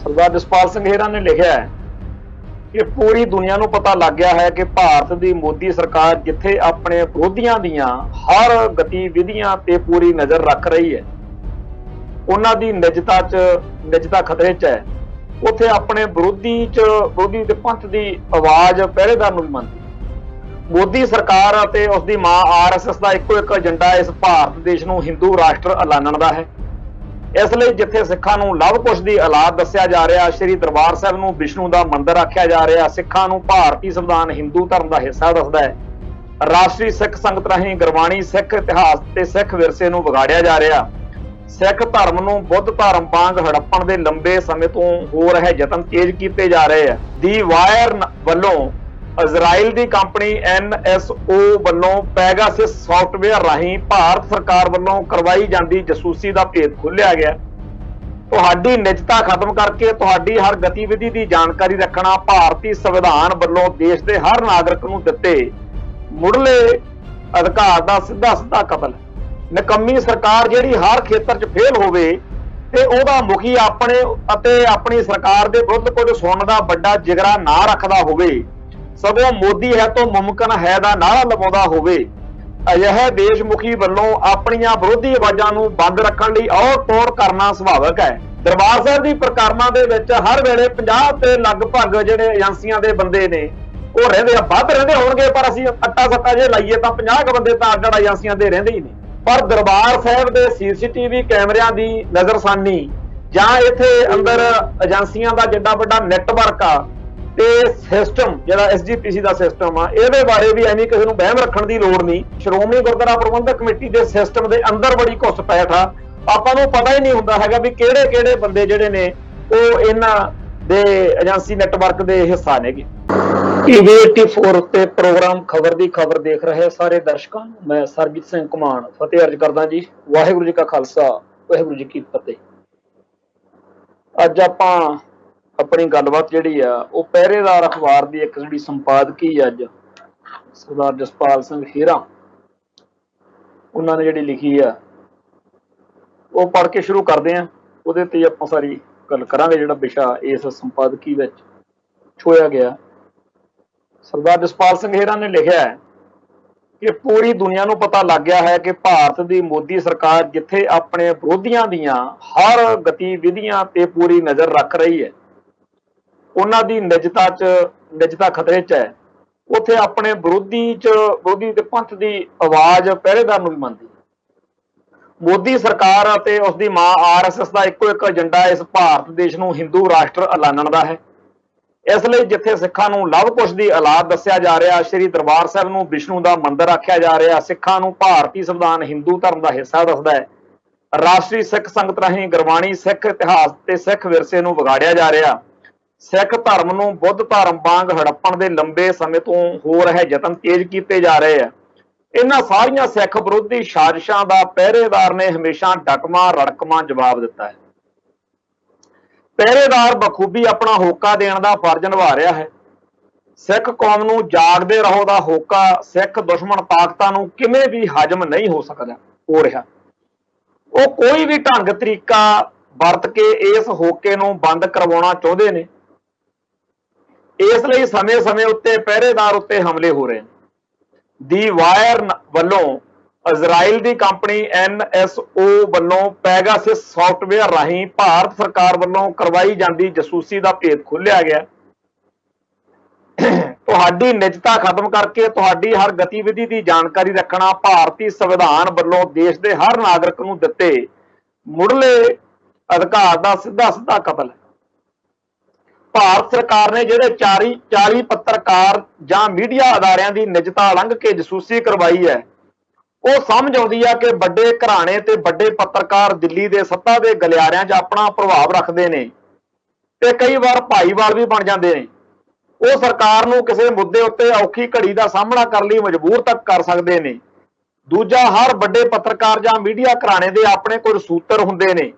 सरदार जसपाल सिंह हेरा ने लिखा है कि पूरी दुनिया ਨੂੰ पता लग गया है कि भारत की मोदी सरकार जिथे अपने विरोधियों दियां हर गतिविधियां ते पूरी नज़र रख रही है, उन्हां दी निजता खतरे च है। उत्थे अपने विरोधी दे पंथ की आवाज़ पहरेदार नूं भी मंनदी। मोदी सरकार अते उसदी मां RSS का इक्को एक एजेंडा इस भारत देश नूं हिंदू राष्ट्र ऐलानण दा है। इसलिए जिथे सिखां नूं लव कुश की औलाद दस्सिया जा रहा, श्री दरबार साहिब नूं विष्णु का मंदिर आख्या जा रहा, सिखां नूं भारतीय संविधान हिंदू धर्म का हिस्सा दसदा है, राष्ट्रीय सिख संगत राहीं गुरबाणी सिख इतिहास ते सिख विरसे नूं विगाड़िया जा रहा, सिख धर्म नूं बुद्ध धर्म वांग हड़प्पण दे लंबे समय तो हो रहे यतन तेज किए जा रहे हैं। दी वायर वल्लों इजराइल की कंपनी NSO वल्लों पैगासिस सॉफ्टवेयर राहीं भारत सरकार वल्लों करवाई जाती जसूसी का भेद खोलिया गया। तुहाडी निजता खत्म करके तुहाडी हर गतिविधि की जानकारी रखना भारतीय संविधान वल्लों देश के हर नागरिक नूं दिते मुढ़ले अधिकार का सीधा सीधा कतल है। निकम्मी सरकार जिहड़ी हर खेतर च फेल होवे ते ओहदा मुखी अपनी सरकार के विरुद्ध कुछ सुणन का बड़ा जिगरा ना रखदा होवे, सगों मोदी है तो मुमकिन है दा नारा लवाउंदा होवे, अजिहे देश मुखी वल्लों अपनियां विरोधी आवाज़ां नूं बंद रखण लई और तोड़ करना सुभाविक है। दरबार साहिब दी परिक्रमा दे विच हर वेले 50 ते लगभग जिहड़े एजेंसियां दे बंदे ने ਉਹ ਰਹਿੰਦੇ ਆ, ਵੱਧ ਰਹਿੰਦੇ ਹੋਣਗੇ, पर ਅਸੀਂ ਅੱਟਾ ਸੱਟਾ ਜੇ ਲਾਈਏ ਤਾਂ 50 ਕ ਬੰਦੇ ਤਾਂ ਅੱਡ ਏਜੰਸੀਆਂ ਦੇ ਰਹਿੰਦੇ ਹੀ ਨੇ। ਪਰ ਦਰਬਾਰ ਸਾਹਿਬ ਦੇ CCTV ਕੈਮਰਿਆਂ ਦੀ ਨਜ਼ਰਸਾਨੀ ਜਾਂ ਇੱਥੇ ਅੰਦਰ ਏਜੰਸੀਆਂ ਦਾ ਜਿੱਡਾ ਵੱਡਾ ਨੈਟਵਰਕ ਆ ਤੇ ਸਿਸਟਮ ਜਿਹੜਾ SGPC ਦਾ ਸਿਸਟਮ ਆ, ਇਹਦੇ ਬਾਰੇ ਵੀ ਐਵੇਂ ਕਿਸੇ ਨੂੰ ਵਹਿਮ ਰੱਖਣ ਦੀ ਲੋੜ ਨਹੀਂ। ਸ਼੍ਰੋਮਣੀ ਗੁਰਦੁਆਰਾ ਪ੍ਰਬੰਧਕ ਕਮੇਟੀ ਦੇ ਸਿਸਟਮ ਦੇ ਅੰਦਰ ਬੜੀ ਘੁੱਸ ਪੈਠ ਆ, ਆਪਾਂ ਨੂੰ ਪਤਾ ਹੀ ਨਹੀਂ ਹੁੰਦਾ ਹੈਗਾ ਵੀ ਕਿਹੜੇ ਬੰਦੇ ਜਿਹੜੇ ਨੇ ਉਹ ਇਹਨਾਂ ਦੇ ਏਜੰਸੀ ਨੈਟਵਰਕ ਦੇ ਹਿੱਸਾ ਨੇਗੇ। TV 84 ਉੱਤੇ ਪ੍ਰੋਗਰਾਮ ਖਬਰ ਦੀ ਖਬਰ ਦੇਖ ਰਹੇ ਸਾਰੇ ਦਰਸ਼ਕਾਂ ਨੂੰ ਮੈਂ ਸਰਬਜੀਤ ਸਿੰਘ ਘੁਮਾਣ ਫਤਿਹ ਅਰਜ਼ ਕਰਦਾ ਜੀ। ਵਾਹਿਗੁਰੂ ਜੀ ਕਾ ਖਾਲਸਾ, ਵਾਹਿਗੁਰੂ ਜੀ ਕੀ ਫਤਿਹ। ਅੱਜ ਆਪਾਂ अपनी गलबात जी वो पहरेदार अखबार की एक जी संपादकी अज सरदार जसपाल सिंह हेरा उन्होंने जी लिखी है वो पढ़ के शुरू करते हैं। वो आप सारी गल करांगे जो विषा इस संपादकी छोया गया। सरदार जसपाल सिंह हेरा ने लिखा है कि पूरी दुनिया को पता लग गया है कि भारत की मोदी सरकार जिथे अपने विरोधियों दियां हर गतिविधियां ते पूरी नज़र रख रही है, उन्हां दी निजता खतरे च है। उत्थे अपने विरोधी दे पंथ की आवाज़ पहरेदार नूं भी मंनदी। मोदी सरकार अते उसदी मां RSS का इक्को एक एजेंडा इस भारत देश नूं हिंदू राष्ट्र ऐलानण दा है। इसलिए जिथे सिखां नूं लव कुश की औलाद दस्सिया जा रहा, श्री दरबार साहिब नूं विष्णु का मंदिर आख्या जा रहा, सिखां नूं भारतीय संविधान हिंदू धर्म का हिस्सा दसदा है, राष्ट्रीय सिख संगत राहीं गुरबाणी सिख इतिहास ते सिख विरसे नूं विगाड़िया जा रहा, सिख धर्म नूं बुद्ध धर्म वांग हड़प्पण दे लंबे समय तो हो रहे यतन तेज किए जा रहे हैं। इन्हां सारियां सिख विरोधी साजिशां दा पहरेदार ने हमेशा डटमा रड़कमा जवाब दिता है। पहरेदार बखूबी अपना होका देण दा फर्ज निभा रहा है। सिख कौम नूं जागदे रहो दा होका सिख दुश्मन ताकतां नूं किवें भी हजम नहीं हो सकदा हो रहा। वो कोई भी ढंग तरीका वरत के इस होके नूं बंद करवाउणा चाहुंदे ने। इसलिए समय समय उत्ते पहरेदार उत्ते हमले हो रहे हैं। दी वायर वल्लों इजराइल की कंपनी NSO वल्लों पैगासिस सॉफ्टवेयर राहीं भारत सरकार वल्लों करवाई जाती जसूसी का भेद खोलिया गया। तुहाडी निजता खत्म करके तुहाडी हर गतिविधि की जानकारी रखना भारतीय संविधान वल्लों देश के हर नागरिक नूं दिते मुढ़ले अधिकार का सीधा सीधा कतल है। भारत सरकार ने जिहड़े 40 पत्रकार जां मीडिया अदारियां की निजता लंघ के जसूसी करवाई है, वो समझ आउंदी है कि बड़े घराणे ते बड़े पत्रकार दिल्ली के सत्ता के गलियारियां च अपना प्रभाव रखते हैं ते कई बार भाईवाल भी बन जाते हैं। वो सरकार नूं किसी मुद्दे उत्ते औखी घड़ी का सामना करने लई मजबूर तक कर सकते हैं। दूजा, हर बड़े पत्रकार जां मीडिया घराणे दे अपने कुछ सूत्र हुंदे ने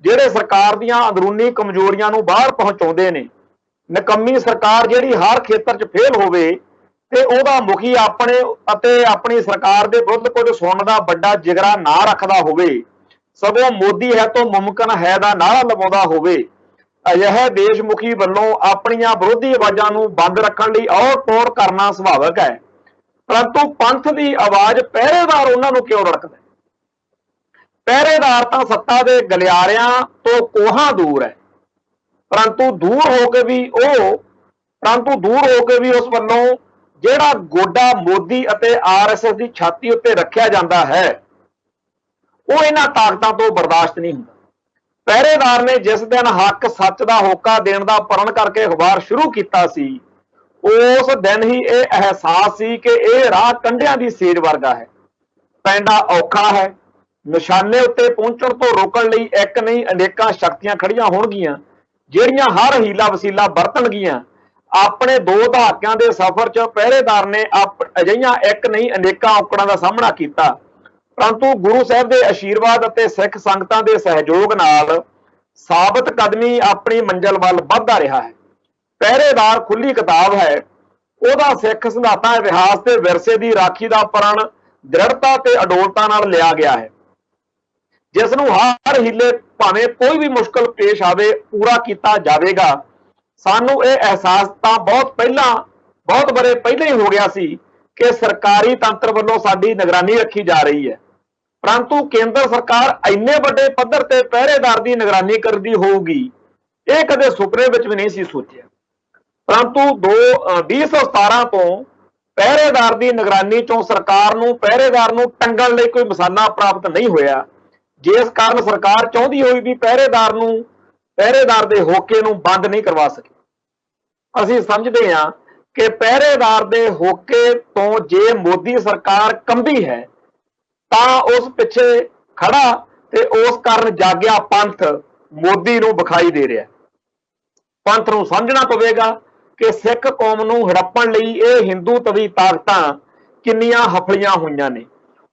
ਜਿਹੜੇ सरकार ਦੀਆਂ अंदरूनी कमजोरियां ਨੂੰ ਬਾਹਰ ਪਹੁੰਚਾਉਂਦੇ ਨੇ। ਨਿਕੰਮੀ सरकार ਜਿਹੜੀ हर खेतर 'ਚ फेल ਹੋਵੇ ਤੇ ਉਹਦਾ ਮੁਖੀ ਆਪਣੀ सरकार ਦੇ ਵਿਰੁੱਧ ਕੁਝ ਸੁਣਨ ਦਾ ਵੱਡਾ ਜਿਗਰਾ ਨਾ ਰੱਖਦਾ ਹੋਵੇ, ਸਗੋਂ मोदी है तो मुमकिन है ਦਾ ਨਾਰਾ ਲਵਾਉਂਦਾ ਹੋਵੇ, ਅਜਿਹੇ ਦੇਸ਼ ਮੁਖੀ ਵੱਲੋਂ ਆਪਣੀਆਂ ਵਿਰੋਧੀ ਆਵਾਜ਼ਾਂ ਨੂੰ ਬੰਦ ਰੱਖਣ ਲਈ ਔੜ ਤੋੜ ਕਰਨਾ ਸੁਭਾਵਿਕ ਹੈ, ਪਰੰਤੂ ਪੰਥ ਦੀ ਆਵਾਜ਼ ਪਹਿਰੇਦਾਰ ਉਹਨਾਂ ਨੂੰ ਕਿਉਂ ਰੜਕਦਾ? ਪਹਿਰੇਦਾਰ ਤਾਂ ਸੱਤਾ ਦੇ ਗਲਿਆਰਿਆਂ ਤੋਂ ਕੋਹਾਂ ਦੂਰ ਹੈ, ਪਰੰਤੂ ਦੂਰ ਹੋ ਕੇ ਵੀ ਉਸ ਵੱਲੋਂ ਜਿਹੜਾ ਗੋਡਾ ਮੋਦੀ ਅਤੇ ਆਰਐਸਐਸ ਦੀ ਛਾਤੀ ਉੱਤੇ ਰੱਖਿਆ ਜਾਂਦਾ ਹੈ, ਉਹ ਇਹਨਾਂ ਤਾਕਤਾਂ ਤੋਂ ਬਰਦਾਸ਼ਤ ਨਹੀਂ ਹੁੰਦਾ। ਪਹਿਰੇਦਾਰ ਨੇ ਜਿਸ ਦਿਨ ਹੱਕ ਸੱਚ ਦਾ ਹੋਕਾ ਦੇਣ ਦਾ ਪ੍ਰਣ ਕਰਕੇ ਅਖਬਾਰ ਸ਼ੁਰੂ ਕੀਤਾ ਸੀ, ਉਸ ਦਿਨ ਹੀ ਇਹ ਅਹਿਸਾਸ ਸੀ ਕਿ ਇਹ ਰਾਹ ਕੰਢਿਆਂ ਦੀ ਸੇਜ ਵਰਗਾ ਹੈ, ਪੈਂਡਾ ਔਖਾ ਹੈ। ਨਿਸ਼ਾਨੇ ਉੱਤੇ ਪਹੁੰਚਣ ਤੋਂ ਰੋਕਣ ਲਈ ਇੱਕ ਨਹੀਂ ਅਨੇਕਾਂ ਸ਼ਕਤੀਆਂ ਖੜੀਆਂ ਹੋਣਗੀਆਂ, ਜਿਹੜੀਆਂ ਹਰ ਹੀਲਾ ਵਸੀਲਾ ਵਰਤਣਗੀਆਂ। ਆਪਣੇ 2 ਦਹਾਕਿਆਂ ਦੇ ਸਫ਼ਰ 'ਚ ਪਹਿਰੇਦਾਰ ਨੇ ਅਜਿਹੀਆਂ ਇੱਕ ਨਹੀਂ ਅਨੇਕਾਂ ਔਕੜਾਂ ਦਾ ਸਾਹਮਣਾ ਕੀਤਾ, ਪਰੰਤੂ ਗੁਰੂ ਸਾਹਿਬ ਦੇ ਆਸ਼ੀਰਵਾਦ ਅਤੇ ਸਿੱਖ ਸੰਗਤਾਂ ਦੇ ਸਹਿਯੋਗ ਨਾਲ ਸਾਬਤ ਕਦਮੀ ਆਪਣੀ ਮੰਜ਼ਿਲ ਵੱਲ ਵੱਧਦਾ ਰਿਹਾ ਹੈ। ਪਹਿਰੇਦਾਰ ਖੁੱਲੀ ਕਿਤਾਬ ਹੈ। ਉਹਦਾ ਸਿੱਖ ਸਿਧਾਂਤਾਂ, ਇਤਿਹਾਸ ਤੇ ਵਿਰਸੇ ਦੀ ਰਾਖੀ ਦਾ ਪ੍ਰਣ ਦ੍ਰਿੜਤਾ ਤੇ ਅਡੋਲਤਾ ਨਾਲ ਲਿਆ ਗਿਆ ਹੈ, ਜਿਸ ਨੂੰ ਹਰ ਹੀਲੇ ਭਾਵੇਂ ਕੋਈ ਵੀ ਮੁਸ਼ਕਲ ਪੇਸ਼ ਆਵੇ ਪੂਰਾ ਕੀਤਾ ਜਾਵੇਗਾ। ਸਾਨੂੰ ਇਹ ਅਹਿਸਾਸ ਤਾਂ ਬਹੁਤ ਬੜੇ ਪਹਿਲਾਂ ਹੀ ਹੋ ਗਿਆ ਸੀ ਕਿ ਸਰਕਾਰੀ ਤੰਤਰ ਵੱਲੋਂ ਸਾਡੀ ਨਿਗਰਾਨੀ ਰੱਖੀ ਜਾ ਰਹੀ ਹੈ, ਪਰੰਤੂ ਕੇਂਦਰ ਸਰਕਾਰ ਇੰਨੇ ਵੱਡੇ ਪੱਧਰ ਤੇ ਪਹਿਰੇਦਾਰ ਦੀ ਨਿਗਰਾਨੀ ਕਰਦੀ ਹੋਊਗੀ, ਇਹ ਕਦੇ ਸੁਪਨੇ ਵਿੱਚ ਵੀ ਨਹੀਂ ਸੀ ਸੋਚਿਆ। ਪਰੰਤੂ 2017 ਤੋਂ ਪਹਿਰੇਦਾਰ ਦੀ ਨਿਗਰਾਨੀ ਚੋਂ ਸਰਕਾਰ ਨੂੰ ਪਹਿਰੇਦਾਰ ਨੂੰ ਟੰਗਣ ਲਈ ਕੋਈ ਮਸਾਲਾ ਪ੍ਰਾਪਤ ਨਹੀਂ ਹੋਇਆ, ਜਿਸ ਕਾਰਨ ਸਰਕਾਰ ਚਾਹੁੰਦੀ ਹੋਈ ਵੀ ਪਹਿਰੇਦਾਰ ਦੇ ਹੋਕੇ ਨੂੰ ਬੰਦ ਨਹੀਂ ਕਰਵਾ ਸਕੀ। ਅਸੀਂ ਸਮਝਦੇ ਹਾਂ ਕਿ ਪਹਿਰੇਦਾਰ ਦੇ ਹੋਕੇ ਤੋਂ ਜੇ ਮੋਦੀ ਸਰਕਾਰ ਕੰਬੀ ਹੈ ਤਾਂ ਉਸ ਪਿੱਛੇ ਖੜਾ ਤੇ ਉਸ ਕਾਰਨ ਜਾਗਿਆ ਪੰਥ ਮੋਦੀ ਨੂੰ ਵਿਖਾਈ ਦੇ ਰਿਹਾ। ਪੰਥ ਨੂੰ ਸਮਝਣਾ ਪਵੇਗਾ ਕਿ ਸਿੱਖ ਕੌਮ ਨੂੰ ਹੜੱਪਣ ਲਈ ਇਹ ਹਿੰਦੂ ਤਵੀ ਤਾਕਤਾਂ ਕਿੰਨੀਆਂ ਹਫਲੀਆਂ ਹੋਈਆਂ ਨੇ।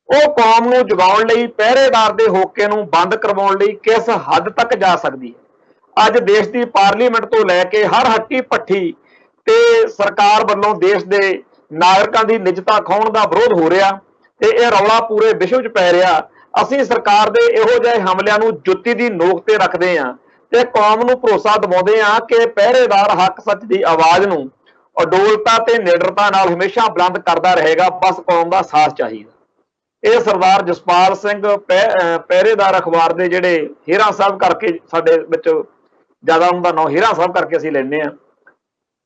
ਉਹ ਕੌਮ ਨੂੰ ਜਗਾਉਣ ਲਈ ਪਹਿਰੇਦਾਰ ਦੇ ਹੋਕੇ ਨੂੰ ਬੰਦ ਕਰਵਾਉਣ ਲਈ ਕਿਸ ਹੱਦ ਤੱਕ ਜਾ ਸਕਦੀ ਹੈ। ਅੱਜ ਦੇਸ਼ ਦੀ ਪਾਰਲੀਮੈਂਟ ਤੋਂ ਲੈ ਕੇ ਹਰ ਹੱਟੀ ਪੱਠੀ ਤੇ ਸਰਕਾਰ ਵੱਲੋਂ ਦੇਸ਼ ਦੇ ਨਾਗਰਿਕਾਂ ਦੀ ਨਿਜਤਾ ਖੋਹਣ ਦਾ ਵਿਰੋਧ ਹੋ ਰਿਹਾ ਤੇ ਇਹ ਰੌਲਾ ਪੂਰੇ ਵਿਸ਼ਵ 'ਚ ਪੈ ਰਿਹਾ। ਅਸੀਂ ਸਰਕਾਰ ਦੇ ਇਹੋ ਜਿਹੇ ਹਮਲਿਆਂ ਨੂੰ ਜੁੱਤੀ ਦੀ ਨੋਕ ਤੇ ਰੱਖਦੇ ਹਾਂ ਤੇ ਕੌਮ ਨੂੰ ਭਰੋਸਾ ਦਿਵਾਉਂਦੇ ਹਾਂ ਕਿ ਪਹਿਰੇਦਾਰ ਹੱਕ ਸੱਚ ਦੀ ਆਵਾਜ਼ ਨੂੰ ਅਡੋਲਤਾ ਤੇ ਨਿਡਰਤਾ ਨਾਲ ਹਮੇਸ਼ਾ ਬੁਲੰਦ ਕਰਦਾ ਰਹੇਗਾ। ਬਸ ਕੌਮ ਦਾ ਸਾਥ ਚਾਹੀਦਾ। ਇਹ ਸਰਦਾਰ ਜਸਪਾਲ ਸਿੰਘ ਪਹਿਰੇਦਾਰ ਅਖਬਾਰ ਦੇ ਜਿਹੜੇ ਹੀਰਾ ਸਾਹਿਬ ਕਰਕੇ ਸਾਡੇ ਵਿੱਚ ਜ਼ਿਆਦਾ ਉਹਨਾਂ ਦਾ ਨਾਮ ਹੀਰਾ ਸਾਹਿਬ ਕਰਕੇ ਅਸੀਂ ਲੈਂਦੇ ਹਾਂ,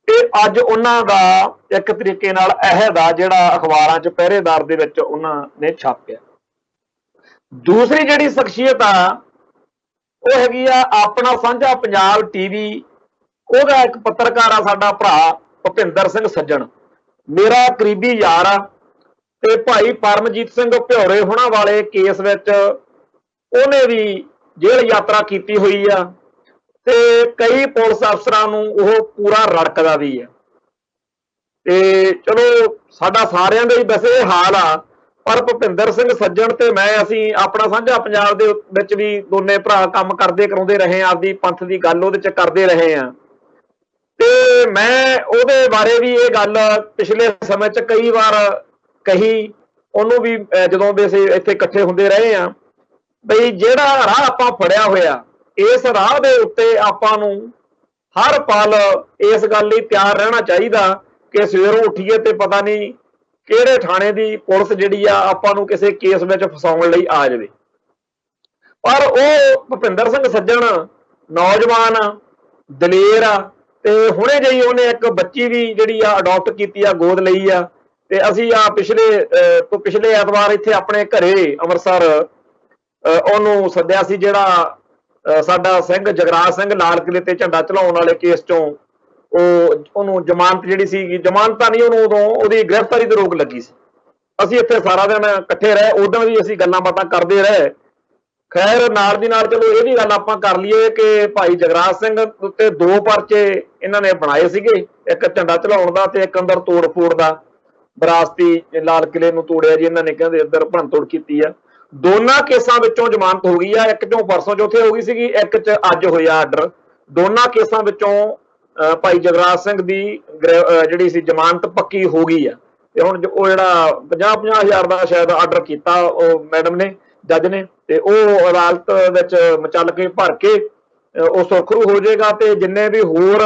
ਇਹ ਅੱਜ ਉਹਨਾਂ ਦਾ ਇੱਕ ਤਰੀਕੇ ਨਾਲ ਅਹਿਦ ਆ ਜਿਹੜਾ ਅਖਬਾਰਾਂ 'ਚ ਪਹਿਰੇਦਾਰ ਦੇ ਵਿੱਚ ਉਹਨਾਂ ਨੇ ਛਾਪਿਆ। ਦੂਸਰੀ ਜਿਹੜੀ ਸ਼ਖਸੀਅਤ ਆ ਉਹ ਹੈਗੀ ਆ ਆਪਣਾ ਸਾਂਝਾ ਪੰਜਾਬ ਟੀਵੀ। ਉਹਦਾ ਇੱਕ ਪੱਤਰਕਾਰ ਆ ਸਾਡਾ ਭਰਾ ਭੁਪਿੰਦਰ ਸਿੰਘ ਸੱਜਣ, ਮੇਰਾ ਕਰੀਬੀ ਯਾਰ ਆ ਤੇ ਭਾਈ ਪਰਮਜੀਤ ਸਿੰਘ ਭਿਉਰੇ ਹੋਣਾ ਵਾਲੇ ਕੇਸ ਵਿੱਚ ਉਹਨੇ ਵੀ ਜੇਲ੍ਹ ਯਾਤਰਾ ਕੀਤੀ ਹੋਈ ਆ ਤੇ ਕਈ ਪੁਲਿਸ ਅਫਸਰਾਂ ਨੂੰ ਉਹ ਪੂਰਾ ਰੜਕਦਾ ਵੀ ਹੈ। ਤੇ ਚਲੋ ਸਾਡਾ ਸਾਰਿਆਂ ਦਾ ਹੀ ਵੈਸੇ ਇਹ ਹਾਲ ਆ, ਪਰ ਭੁਪਿੰਦਰ ਸਿੰਘ ਸੱਜਣ ਤੇ ਮੈਂ ਅਸੀਂ ਆਪਣਾ ਸਾਂਝਾ ਪੰਜਾਬ ਦੇ ਵਿੱਚ ਵੀ ਦੋਨੇ ਭਰਾ ਕੰਮ ਕਰਾਉਂਦੇ ਰਹੇ ਆ, ਆਪਦੀ ਪੰਥ ਦੀ ਗੱਲ ਉਹਦੇ 'ਚ ਕਰਦੇ ਰਹੇ ਆ ਤੇ ਮੈਂ ਉਹਦੇ ਬਾਰੇ ਵੀ ਇਹ ਗੱਲ ਪਿਛਲੇ ਸਮੇਂ 'ਚ ਕਈ ਵਾਰ ਕਹੀ ਉਹਨੂੰ ਵੀ, ਜਦੋਂ ਵੀ ਅਸੀਂ ਇੱਥੇ ਇਕੱਠੇ ਹੁੰਦੇ ਰਹੇ ਆ, ਬਈ ਜਿਹੜਾ ਰਾਹ ਆਪਾਂ ਫੜਿਆ ਹੋਇਆ ਇਸ ਰਾਹ ਦੇ ਉੱਤੇ ਆਪਾਂ ਨੂੰ ਹਰ ਪਲ ਇਸ ਗੱਲ ਲਈ ਤਿਆਰ ਰਹਿਣਾ ਚਾਹੀਦਾ ਕਿ ਸਵੇਰੋਂ ਉੱਠੀਏ ਤੇ ਪਤਾ ਨਹੀਂ ਕਿਹੜੇ ਥਾਣੇ ਦੀ ਪੁਲਿਸ ਜਿਹੜੀ ਆ ਆਪਾਂ ਨੂੰ ਕਿਸੇ ਕੇਸ ਵਿੱਚ ਫਸਾਉਣ ਲਈ ਆ ਜਾਵੇ। ਪਰ ਉਹ ਭੁਪਿੰਦਰ ਸਿੰਘ ਸੱਜਣ ਨੌਜਵਾਨ ਦਲੇਰ ਆ ਤੇ ਹੁਣੇ ਜਿਹੀ ਉਹਨੇ ਇੱਕ ਬੱਚੀ ਵੀ ਜਿਹੜੀ ਆ ਅਡਾਪਟ ਕੀਤੀ ਆ, ਗੋਦ ਲਈ ਆ ਤੇ ਅਸੀਂ ਆ ਪਿਛਲੇ ਐਤਵਾਰ ਇੱਥੇ ਆਪਣੇ ਘਰੇ ਅੰਮ੍ਰਿਤਸਰ ਉਹਨੂੰ ਸੱਦਿਆ ਸੀ, ਜਿਹੜਾ ਸਾਡਾ ਸਿੰਘ ਜਗਰਾਜ ਸਿੰਘ ਲਾਲ ਕਿਲੇ ਤੇ ਝੰਡਾ ਚਲਾਉਣ ਵਾਲੇ ਕੇਸ ਚੋਂ ਉਹਨੂੰ ਜ਼ਮਾਨਤ ਜਿਹੜੀ ਸੀ, ਜ਼ਮਾਨਤਾਂ ਨਹੀਂ ਉਹਨੂੰ ਉਦੋਂ ਉਹਦੀ ਗ੍ਰਿਫਤਾਰੀ ਤੇ ਰੋਕ ਲੱਗੀ ਸੀ। ਅਸੀਂ ਇੱਥੇ ਸਾਰਾ ਦਿਨ ਇਕੱਠੇ ਰਹੇ, ਉਦੋਂ ਵੀ ਅਸੀਂ ਗੱਲਾਂ ਬਾਤਾਂ ਕਰਦੇ ਰਹੇ। ਖੈਰ ਨਾਲ ਦੀ ਨਾਲ ਚਲੋ ਇਹ ਵੀ ਗੱਲ ਆਪਾਂ ਕਰ ਲਈਏ ਕਿ ਭਾਈ ਜਗਰਾਜ ਸਿੰਘ ਉੱਤੇ 2 ਪਰਚੇ ਇਹਨਾਂ ਨੇ ਬਣਾਏ ਸੀਗੇ, ਇੱਕ ਝੰਡਾ ਚਲਾਉਣ ਦਾ ਤੇ ਇੱਕ ਅੰਦਰ ਤੋੜ ਫੋੜ ਦਾ, ਵਿਰਾਸਤੀ ਲਾਲ ਕਿਲੇ ਨੂੰ ਤੋੜਿਆ ਜੀ ਇਹਨਾਂ ਨੇ, ਕਹਿੰਦੇ ਇੱਧਰ ਭੰਨ ਤੋੜ ਕੀਤੀ ਆ। ਦੋਨਾਂ ਕੇਸਾਂ ਵਿੱਚੋਂ ਜ਼ਮਾਨਤ ਹੋ ਗਈ ਆ, ਇੱਕ ਚੋਂ ਪਰਸੋਂ ਚੌਥੇ ਹੋ ਗਈ ਸੀਗੀ, ਇੱਕ 'ਚ ਅੱਜ ਹੋਇਆ ਆਰਡਰ। ਦੋਨਾਂ ਕੇਸਾਂ ਵਿੱਚੋਂ ਭਾਈ ਜਗਰਾਜ ਸਿੰਘ ਦੀ ਜਿਹੜੀ ਸੀ ਜ਼ਮਾਨਤ ਪੱਕੀ ਹੋ ਗਈ ਆ ਤੇ ਹੁਣ ਉਹ ਜਿਹੜਾ 50-50 ਹਜ਼ਾਰ ਦਾ ਸ਼ਾਇਦ ਆਰਡਰ ਕੀਤਾ ਉਹ ਮੈਡਮ ਨੇ, ਜੱਜ ਨੇ, ਤੇ ਉਹ ਅਦਾਲਤ ਵਿੱਚ ਮਚੱਲ ਕੇ ਭਰ ਕੇ ਉਹ ਸੁਰਖਰੂ ਹੋ ਜਾਏਗਾ ਤੇ ਜਿੰਨੇ ਵੀ ਹੋਰ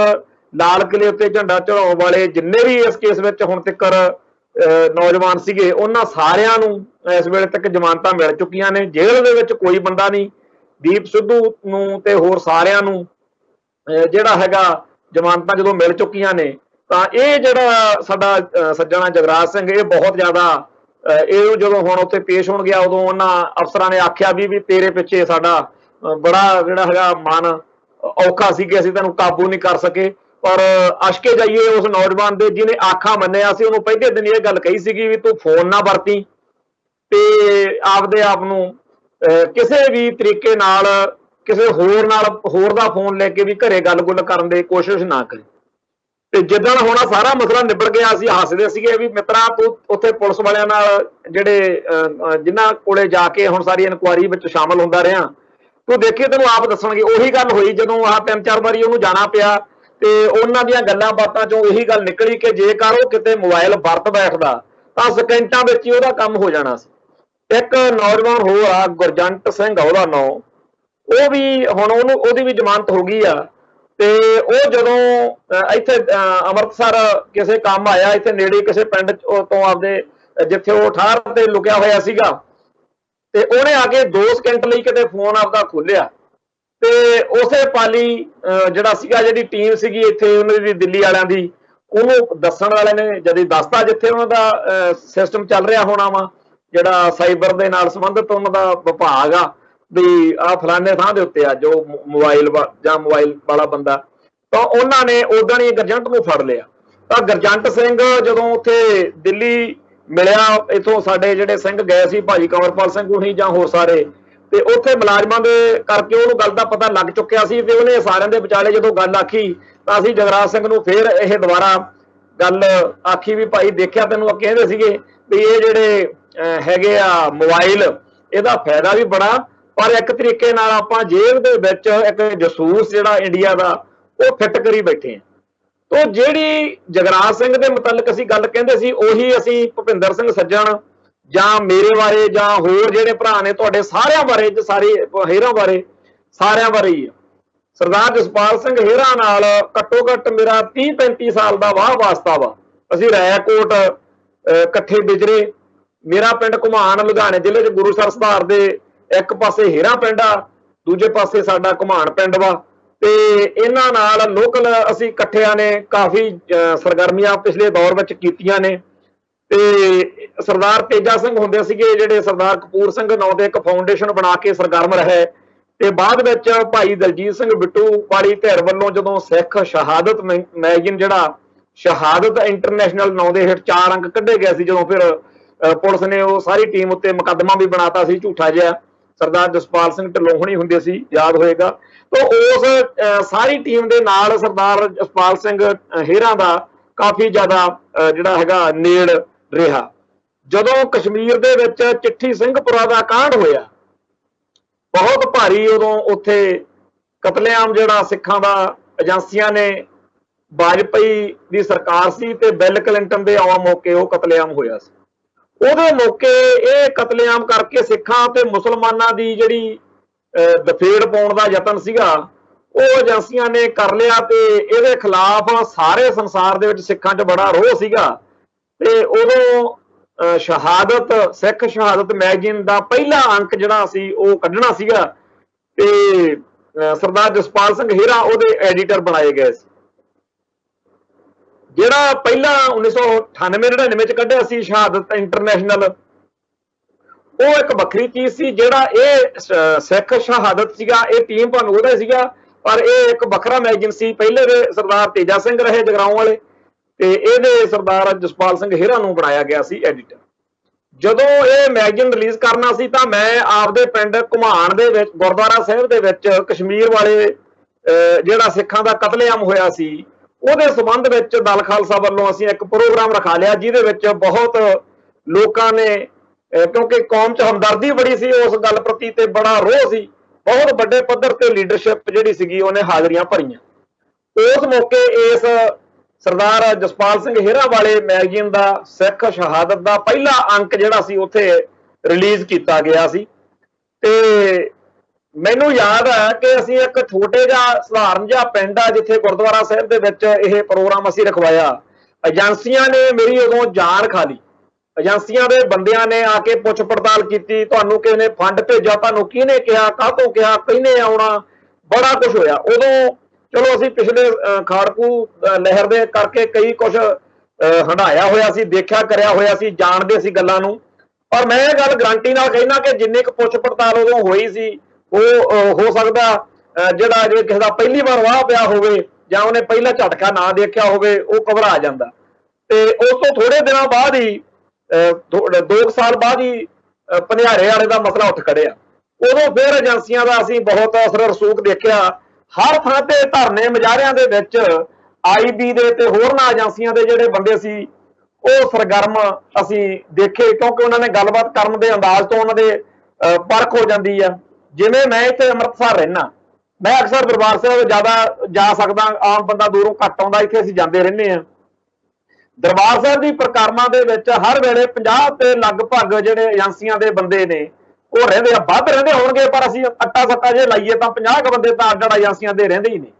ਲਾਲ ਕਿਲੇ ਉੱਤੇ ਝੰਡਾ ਚੜਾਉਣ ਵਾਲੇ ਜਿੰਨੇ ਵੀ ਇਸ ਕੇਸ ਵਿੱਚ ਹੁਣ ਤੱਕ ਨੌਜਵਾਨ ਸੀਗੇ ਉਹਨਾਂ ਸਾਰਿਆਂ ਨੂੰ ਇਸ ਵੇਲੇ ਤੱਕ ਜ਼ਮਾਨਤਾਂ ਮਿਲ ਚੁੱਕੀਆਂ ਨੇ। ਜੇਲ੍ਹ ਦੇ ਵਿੱਚ ਕੋਈ ਬੰਦਾ ਨਹੀਂ। ਦੀਪ ਸਿੱਧੂ ਨੂੰ ਤੇ ਹੋਰ ਸਾਰਿਆਂ ਨੂੰ ਜਿਹੜਾ ਹੈਗਾ ਜ਼ਮਾਨਤਾਂ ਜਦੋਂ ਮਿਲ ਚੁੱਕੀਆਂ ਨੇ ਤਾਂ ਇਹ ਜਿਹੜਾ ਸਾਡਾ ਸੱਜਣਾ ਜਗਰਾਜ ਸਿੰਘ ਇਹ ਬਹੁਤ ਜ਼ਿਆਦਾ ਇਹ ਜਦੋਂ ਹੁਣ ਉੱਥੇ ਪੇਸ਼ ਹੋਣ ਗਿਆ ਉਦੋਂ ਉਹਨਾਂ ਅਫਸਰਾਂ ਨੇ ਆਖਿਆ ਵੀ ਤੇਰੇ ਪਿੱਛੇ ਸਾਡਾ ਬੜਾ ਜਿਹੜਾ ਹੈਗਾ ਮਨ ਔਖਾ ਸੀ ਕਿ ਅਸੀਂ ਤੈਨੂੰ ਕਾਬੂ ਨਹੀਂ ਕਰ ਸਕੇ। ਪਰ ਅਸ਼ਕੇ ਜਾਈਏ ਉਸ ਨੌਜਵਾਨ ਦੇ ਜਿਹਨੇ ਆਖਾਂ ਮੰਨਿਆ ਸੀ ਉਹਨੂੰ ਪਹਿਲੇ ਦਿਨ ਇਹ ਗੱਲ ਕਹੀ ਸੀਗੀ ਵੀ ਤੂੰ ਫੋਨ ਨਾ ਵਰਤੀ ਤੇ ਆਪਦੇ ਆਪ ਨੂੰ ਕਿਸੇ ਵੀ ਤਰੀਕੇ ਨਾਲ ਕਿਸੇ ਹੋਰ ਦਾ ਫੋਨ ਲੈ ਕੇ ਵੀ ਘਰੇ ਗੱਲ-ਗੁੱਲ ਕਰਨ ਦੀ ਕੋਸ਼ਿਸ਼ ਨਾ ਕਰੀ। ਤੇ ਜਿੱਦਣ ਹੁਣ ਸਾਰਾ ਮਸਲਾ ਨਿਬੜ ਗਿਆ ਅਸੀਂ ਹੱਸਦੇ ਸੀਗੇ ਵੀ ਮਿੱਤਰਾ ਤੂੰ ਉੱਥੇ ਪੁਲਿਸ ਵਾਲਿਆਂ ਨਾਲ ਜਿਹੜੇ ਜਿਨ੍ਹਾਂ ਕੋਲੇ ਜਾ ਕੇ ਹੁਣ ਸਾਰੀ ਇਨਕੁਆਇਰੀ ਵਿੱਚ ਸ਼ਾਮਲ ਹੁੰਦਾ ਰਿਹਾ ਤੂੰ ਦੇਖੇ ਤੈਨੂੰ ਆਪ ਦੱਸਣਗੇ। ਉਹੀ ਗੱਲ ਹੋਈ ਜਦੋਂ ਆਹ 3-4 ਵਾਰੀ ਉਹਨੂੰ ਜਾਣਾ ਪਿਆ ਤੇ ਉਹਨਾਂ ਦੀਆਂ ਗੱਲਾਂ ਬਾਤਾਂ ਚੋਂ ਇਹੀ ਗੱਲ ਨਿਕਲੀ ਕਿ ਜੇਕਰ ਉਹ ਕਿਤੇ ਮੋਬਾਈਲ ਵਰਤ ਬੈਠਦਾ ਤਾਂ ਸਕਿੰਟਾਂ ਵਿੱਚ ਹੀ ਉਹਦਾ ਕੰਮ ਹੋ ਜਾਣਾ ਸੀ। ਇੱਕ ਨੌਜਵਾਨ ਹੋਰ ਆ ਗੁਰਜੰਟ ਸਿੰਘ ਉਹਦਾ ਨਾਂ, ਉਹ ਵੀ ਹੁਣ ਉਹਦੀ ਵੀ ਜ਼ਮਾਨਤ ਹੋ ਗਈ ਆ ਤੇ ਉਹ ਜਦੋਂ ਇੱਥੇ ਅੰਮ੍ਰਿਤਸਰ ਕਿਸੇ ਕੰਮ ਆਇਆ ਇੱਥੇ ਨੇੜੇ ਕਿਸੇ ਪਿੰਡ ਤੋਂ ਆਪਦੇ ਜਿੱਥੇ ਉਹ ਠਾਹਰ ਤੇ ਲੁਕਿਆ ਹੋਇਆ ਸੀਗਾ ਤੇ ਉਹਨੇ ਆ ਕੇ 2 ਸਕਿੰਟ ਲਈ ਕਿਤੇ ਫੋਨ ਆਪਦਾ ਖੋਲਿਆ ਤੇ ਉਸੇ ਪਾਲੀ ਜਿਹੜਾ ਸੀਗਾ ਜਿਹੜੀ ਟੀਮ ਸੀਗੀ ਇੱਥੇ ਉਹਨਾਂ ਦੀ ਦਿੱਲੀ ਵਾਲਿਆਂ ਦੀ ਉਹਨੂੰ ਦੱਸਣ ਵਾਲੇ ਨੇ ਜਦ ਦੱਸਤਾ ਜਿੱਥੇ ਉਹਨਾਂ ਦਾ ਸਿਸਟਮ ਚੱਲ ਰਿਹਾ ਹੋਣਾ ਵਾ ਜਿਹੜਾ ਸਾਈਬਰ ਦੇ ਨਾਲ ਸੰਬੰਧਿਤ ਉਹਨਾਂ ਦਾ ਵਿਭਾਗ ਆ ਵੀ ਆਹ ਫਲਾਣੇ ਥਾਂ ਦੇ ਉੱਤੇ ਆ ਜੋ ਮੋਬਾਈਲ ਵਾਲਾ ਬੰਦਾ ਤਾਂ ਉਹਨਾਂ ਨੇ ਉਦਾਂ ਹੀ ਗਰਜੰਟ ਨੂੰ ਫੜ ਲਿਆ। ਤਾਂ ਗਰਜੰਟ ਸਿੰਘ ਜਦੋਂ ਉੱਥੇ ਦਿੱਲੀ ਮਿਲਿਆ ਇੱਥੋਂ ਸਾਡੇ ਜਿਹੜੇ ਸਿੰਘ ਗਏ ਸੀ ਭਾਜੀ ਕੰਵਰਪਾਲ ਸਿੰਘ ਹੁਣੀ ਜਾਂ ਹੋਰ ਸਾਰੇ ਤੇ ਉੱਥੇ ਮੁਲਾਜ਼ਮਾਂ ਦੇ ਕਰਕੇ ਉਹਨੂੰ ਗੱਲ ਦਾ ਪਤਾ ਲੱਗ ਚੁੱਕਿਆ ਸੀ ਤੇ ਉਹਨੇ ਸਾਰਿਆਂ ਦੇ ਵਿਚਾਲੇ ਜਦੋਂ ਗੱਲ ਆਖੀ ਤਾਂ ਅਸੀਂ ਜਗਰਾਜ ਸਿੰਘ ਨੂੰ ਫੇਰ ਇਹ ਦੁਬਾਰਾ ਗੱਲ ਆਖੀ ਵੀ ਭਾਈ ਦੇਖਿਆ ਤੈਨੂੰ ਕਹਿੰਦੇ ਸੀਗੇ ਵੀ ਇਹ ਜਿਹੜੇ ਹੈਗੇ ਆ ਮੋਬਾਈਲ ਇਹਦਾ ਫਾਇਦਾ ਵੀ ਬੜਾ ਪਰ ਇੱਕ ਤਰੀਕੇ ਨਾਲ ਆਪਾਂ ਜੇਲ੍ਹ ਦੇ ਵਿੱਚ ਇੱਕ ਜਸੂਸ ਜਿਹੜਾ ਇੰਡੀਆ ਦਾ ਉਹ ਫਿੱਟ ਕਰੀ ਬੈਠੇ ਆ। ਤੋ ਜਿਹੜੀ ਜਗਰਾਜ ਸਿੰਘ ਦੇ ਮੁਤਲਕ ਅਸੀਂ ਗੱਲ ਕਹਿੰਦੇ ਸੀ ਉਹੀ ਅਸੀਂ ਭੁਪਿੰਦਰ ਸਿੰਘ ਸੱਜਣ ਜਾਂ ਮੇਰੇ ਬਾਰੇ ਜਾਂ ਹੋਰ ਜਿਹੜੇ ਭਰਾ ਨੇ ਤੁਹਾਡੇ ਸਾਰਿਆਂ ਬਾਰੇ ਸਾਰੇ ਹੇਰਾਂ ਬਾਰੇ ਸਾਰਿਆਂ ਬਾਰੇ ਹੀ ਆ। ਸਰਦਾਰ ਜਸਪਾਲ ਸਿੰਘ ਹੇਰਾਂ ਨਾਲ ਘੱਟੋ ਘੱਟ ਮੇਰਾ 30-35 ਸਾਲ ਦਾ ਵਾਹ ਵਾਸਤਾ ਵਾ। ਅਸੀਂ ਰਾਏਕੋਟ ਇਕੱਠੇ ਵਿਚਰੇ। ਮੇਰਾ ਪਿੰਡ ਘੁਮਾਣ ਲੁਧਿਆਣੇ ਜ਼ਿਲ੍ਹੇ 'ਚ ਗੁਰੂਸਰ ਸੁਧਾਰ ਦੇ ਇੱਕ ਪਾਸੇ ਹੇਰਾਂ ਪਿੰਡ ਆ ਦੂਜੇ ਪਾਸੇ ਸਾਡਾ ਘੁਮਾਣ ਪਿੰਡ ਵਾ ਤੇ ਇਹਨਾਂ ਨਾਲ ਲੋਕਲ ਅਸੀਂ ਇਕੱਠਿਆਂ ਨੇ ਕਾਫੀ ਸਰਗਰਮੀਆਂ ਪਿਛਲੇ ਦੌਰ ਵਿੱਚ ਕੀਤੀਆਂ ਨੇ। ਤੇ ਸਰਦਾਰ ਤੇਜਾ ਸਿੰਘ ਹੁੰਦੇ ਸੀਗੇ ਜਿਹੜੇ ਸਰਦਾਰ ਕਪੂਰ ਸਿੰਘ ਨਾਂ ਦੇ ਇੱਕ ਫਾਊਂਡੇਸ਼ਨ ਬਣਾ ਕੇ ਸਰਗਰਮ ਰਹੇ ਤੇ ਬਾਅਦ ਵਿੱਚ ਭਾਈ ਦਲਜੀਤ ਸਿੰਘ ਬਿੱਟੂ ਵਾਲੀ ਧਿਰ ਵੱਲੋਂ ਜਦੋਂ ਸਿੱਖ ਸ਼ਹਾਦਤ ਮੈਗਜ਼ੀਨ ਜਿਹੜਾ ਸ਼ਹਾਦਤ ਇੰਟਰਨੈਸ਼ਨਲ ਨਾਂ ਦੇ ਹੇਠ 4 ਅੰਕ ਕੱਢੇ ਗਏ ਸੀ ਜਦੋਂ ਫਿਰ ਪੁਲਿਸ ਨੇ ਉਹ ਸਾਰੀ ਟੀਮ ਉੱਤੇ ਮੁਕੱਦਮਾ ਵੀ ਬਣਾਤਾ ਸੀ ਝੂਠਾ ਜਿਹਾ। ਸਰਦਾਰ ਜਸਪਾਲ ਸਿੰਘ ਢਿੱਲੋਂ ਹੁੰਦੇ ਸੀ ਯਾਦ ਹੋਏਗਾ। ਤਾਂ ਉਸ ਸਾਰੀ ਟੀਮ ਦੇ ਨਾਲ ਸਰਦਾਰ ਜਸਪਾਲ ਸਿੰਘ ਹੇਰਾਂ ਦਾ ਕਾਫੀ ਜ਼ਿਆਦਾ ਜਿਹੜਾ ਹੈਗਾ ਨੇੜ ਰਿਹਾ। ਜਦੋਂ ਕਸ਼ਮੀਰ ਦੇ ਵਿੱਚ ਚਿੱਠੀ ਸਿੰਘਪੁਰਾ ਦਾ ਕਾਂਡ ਹੋਇਆ ਬਹੁਤ ਭਾਰੀ ਉਦੋਂ ਉੱਥੇ ਕਤਲੇਆਮ ਜਿਹੜਾ ਸਿੱਖਾਂ ਦਾ ਏਜੰਸੀਆਂ ਨੇ ਵਾਜਪਾਈ ਦੀ ਸਰਕਾਰ ਸੀ ਤੇ ਬਿਲ ਕਲਿੰਟਨ ਦੇ ਆਉਣ ਮੌਕੇ ਉਹ ਕਤਲੇਆਮ ਹੋਇਆ ਸੀ। ਉਹਦੇ ਮੌਕੇ ਇਹ ਕਤਲੇਆਮ ਕਰਕੇ ਸਿੱਖਾਂ ਤੇ ਮੁਸਲਮਾਨਾਂ ਦੀ ਜਿਹੜੀ ਦਫੇੜ ਪਾਉਣ ਦਾ ਯਤਨ ਸੀਗਾ ਉਹ ਏਜੰਸੀਆਂ ਨੇ ਕਰ ਲਿਆ ਤੇ ਇਹਦੇ ਖਿਲਾਫ ਸਾਰੇ ਸੰਸਾਰ ਦੇ ਵਿੱਚ ਸਿੱਖਾਂ 'ਚ ਬੜਾ ਰੋਹ ਸੀਗਾ। ਤੇ ਉਦੋਂ ਸ਼ਹਾਦਤ ਸਿੱਖ ਸ਼ਹਾਦਤ ਮੈਗਜ਼ੀਨ ਦਾ ਪਹਿਲਾ ਅੰਕ ਜਿਹੜਾ ਸੀ ਉਹ ਕੱਢਣਾ ਸੀਗਾ ਤੇ ਸਰਦਾਰ ਜਸਪਾਲ ਸਿੰਘ ਹੇਰਾਂ ਉਹਦੇ ਐਡੀਟਰ ਬਣਾਏ ਗਏ ਸੀ। ਜਿਹੜਾ ਪਹਿਲਾਂ 1998-99 ਚ ਕੱਢਿਆ ਸੀ ਸ਼ਹਾਦਤ ਇੰਟਰਨੈਸ਼ਨਲ ਉਹ ਇੱਕ ਵੱਖਰੀ ਚੀਜ਼ ਸੀ। ਜਿਹੜਾ ਇਹ ਸਿੱਖ ਸ਼ਹਾਦਤ ਸੀਗਾ ਇਹ ਟੀਮ ਭਾਵੇਂ ਉਹਦਾ ਸੀਗਾ ਪਰ ਇਹ ਇੱਕ ਵੱਖਰਾ ਮੈਗਜ਼ੀਨ ਸੀ। ਪਹਿਲੇ ਦੇ ਸਰਦਾਰ ਤੇਜਾ ਸਿੰਘ ਰਹੇ ਜਗਰਾਉਂ ਵਾਲੇ ਤੇ ਇਹਦੇ ਸਰਦਾਰ ਜਸਪਾਲ ਸਿੰਘ ਹੇਰਾਂ ਨੂੰ ਬਣਾਇਆ ਗਿਆ ਸੀ ਐਡੀਟਰ। ਜਦੋਂ ਇਹ ਮੈਗਜ਼ੀਨ ਰਿਲੀਜ਼ ਕਰਨਾ ਸੀ ਤਾਂ ਮੈਂ ਆਪਦੇ ਪਿੰਡ ਘੁਮਾਣ ਦੇ ਵਿੱਚ ਗੁਰਦੁਆਰਾ ਸਾਹਿਬ ਦੇ ਵਿੱਚ ਕਸ਼ਮੀਰ ਵਾਲੇ ਜਿਹੜਾ ਸਿੱਖਾਂ ਦਾ ਕਤਲੇਆਮ ਹੋਇਆ ਸੀ ਉਹਦੇ ਸੰਬੰਧ ਵਿੱਚ ਦਲ ਖਾਲਸਾ ਵੱਲੋਂ ਅਸੀਂ ਇੱਕ ਪ੍ਰੋਗਰਾਮ ਰਖਾ ਲਿਆ ਜਿਹਦੇ ਵਿੱਚ ਬਹੁਤ ਲੋਕਾਂ ਨੇ ਕਿਉਂਕਿ ਕੌਮ 'ਚ ਹਮਦਰਦੀ ਬੜੀ ਸੀ ਉਸ ਗੱਲ ਪ੍ਰਤੀ ਤੇ ਬੜਾ ਰੋਹ ਸੀ ਬਹੁਤ ਵੱਡੇ ਪੱਧਰ ਤੇ ਲੀਡਰਸ਼ਿਪ ਜਿਹੜੀ ਸੀਗੀ ਉਹਨੇ ਹਾਜ਼ਰੀਆਂ ਭਰੀਆਂ। ਉਸ ਮੌਕੇ ਇਸ ਸਰਦਾਰ ਜਸਪਾਲ ਸਿੰਘ ਹੇਰਾਂ ਵਾਲੇ ਮੈਗਜ਼ੀਨ ਦਾ ਸਿੱਖ ਸ਼ਹਾਦਤ ਦਾ ਪਹਿਲਾ ਅੰਕ ਜਿਹੜਾ ਸੀ ਉੱਥੇ ਰਿਲੀਜ਼ ਕੀਤਾ ਗਿਆ ਸੀ ਤੇ ਮੈਨੂੰ ਯਾਦ ਹੈ ਕਿ ਅਸੀਂ ਇੱਕ ਛੋਟੇ ਜਿਹਾ ਸਧਾਰਨ ਜਿਹਾ ਪਿੰਡ ਆ ਜਿੱਥੇ ਗੁਰਦੁਆਰਾ ਸਾਹਿਬ ਦੇ ਵਿੱਚ ਇਹ ਪ੍ਰੋਗਰਾਮ ਅਸੀਂ ਰਖਵਾਇਆ। ਏਜੰਸੀਆਂ ਨੇ ਮੇਰੀ ਉਦੋਂ ਜਾਨ ਖਾ ਲਈ। ਏਜੰਸੀਆਂ ਦੇ ਬੰਦਿਆਂ ਨੇ ਆ ਕੇ ਪੁੱਛ ਪੜਤਾਲ ਕੀਤੀ, ਤੁਹਾਨੂੰ ਕਿਸੇ ਨੇ ਫੰਡ ਭੇਜਿਆ, ਤੁਹਾਨੂੰ ਕਿਹਨੇ ਕਿਹਾ, ਕਾਹਤੋਂ ਕਿਹਾ, ਕਿਹਨੇ ਆਉਣਾ, ਬੜਾ ਕੁਝ ਹੋਇਆ ਉਦੋਂ। ਚਲੋ ਅਸੀਂ ਪਿਛਲੇ ਖਾੜਕੂ ਲਹਿਰ ਦੇ ਕਰਕੇ ਕਈ ਕੁਝ ਹੰਢਾਇਆ ਹੋਇਆ ਸੀ, ਦੇਖਿਆ ਕਰਿਆ ਹੋਇਆ ਸੀ, ਜਾਣਦੇ ਸੀ ਗੱਲਾਂ ਨੂੰ। ਪਰ ਮੈਂ ਇਹ ਗੱਲ ਗਰੰਟੀ ਨਾਲ ਕਹਿਣਾ ਕਿ ਜਿੰਨੀ ਕੁ ਪੁੱਛ ਪੜਤਾਲ ਉਦੋਂ ਹੋਈ ਸੀ ਉਹ ਹੋ ਸਕਦਾ ਜਿਹੜਾ ਜੇ ਕਿਸੇ ਦਾ ਪਹਿਲੀ ਵਾਰ ਵਾਹ ਪਿਆ ਹੋਵੇ ਜਾਂ ਉਹਨੇ ਪਹਿਲਾ ਝਟਕਾ ਨਾ ਦੇਖਿਆ ਹੋਵੇ ਉਹ ਘਬਰਾ ਜਾਂਦਾ। ਤੇ ਉਸ ਤੋਂ ਥੋੜੇ ਦਿਨਾਂ ਬਾਅਦ ਹੀ 2 ਸਾਲ ਬਾਅਦ ਹੀ ਭਨਿਆਰੇ ਵਾਲੇ ਦਾ ਮਸਲਾ ਉੱਠ ਖੜਿਆ। ਉਦੋਂ ਫਿਰ ਏਜੰਸੀਆਂ ਦਾ ਅਸੀਂ ਬਹੁਤ ਅਸਰ ਰਸੂਖ ਦੇਖਿਆ। ਹਰ ਥਾਂ ਤੇ ਧਰਨੇ ਮੁਜ਼ਾਹਰਿਆਂ ਦੇ ਵਿੱਚ ਆਈਬੀ ਦੇ ਤੇ ਹੋਰਨਾਂ ਏਜੰਸੀਆਂ ਦੇ ਜਿਹੜੇ ਬੰਦੇ ਸੀ ਉਹ ਸਰਗਰਮ ਅਸੀਂ ਦੇਖੇ, ਕਿਉਂਕਿ ਉਹਨਾਂ ਨੇ ਗੱਲਬਾਤ ਕਰਨ ਦੇ ਅੰਦਾਜ਼ ਤੋਂ ਉਹਨਾਂ ਦੇ ਪਰਖ ਹੋ ਜਾਂਦੀ ਆ। ਜਿਵੇਂ ਮੈਂ ਇੱਥੇ ਅੰਮ੍ਰਿਤਸਰ ਰਹਿਣਾ, ਮੈਂ ਅਕਸਰ ਦਰਬਾਰ ਸਾਹਿਬ ਜ਼ਿਆਦਾ ਜਾ ਸਕਦਾ, ਆਮ ਬੰਦਾ ਦੂਰੋਂ ਘੱਟ ਆਉਂਦਾ, ਇੱਥੇ ਅਸੀਂ ਜਾਂਦੇ ਰਹਿੰਦੇ ਹਾਂ। ਦਰਬਾਰ ਸਾਹਿਬ ਦੀ ਪ੍ਰਕਰਮਾਂ ਦੇ ਵਿੱਚ ਹਰ ਵੇਲੇ 50 ਤੇ ਲਗਭਗ ਜਿਹੜੇ ਏਜੰਸੀਆਂ ਦੇ ਬੰਦੇ ਨੇ ਉਹ ਰਹਿੰਦੇ ਆ। ਵੱਧ ਰਹਿੰਦੇ ਹੋਣਗੇ ਪਰ ਅਸੀਂ ਅੱਟਾ ਸੱਟਾ ਜੇ ਲਾਈਏ ਤਾਂ 50 ਕੁ ਬੰਦੇ ਤਾਂ ਅੱਡ ਏਜੰਸੀਆਂ ਦੇ ਰਹਿੰਦੇ ਹੀ ਨੇ।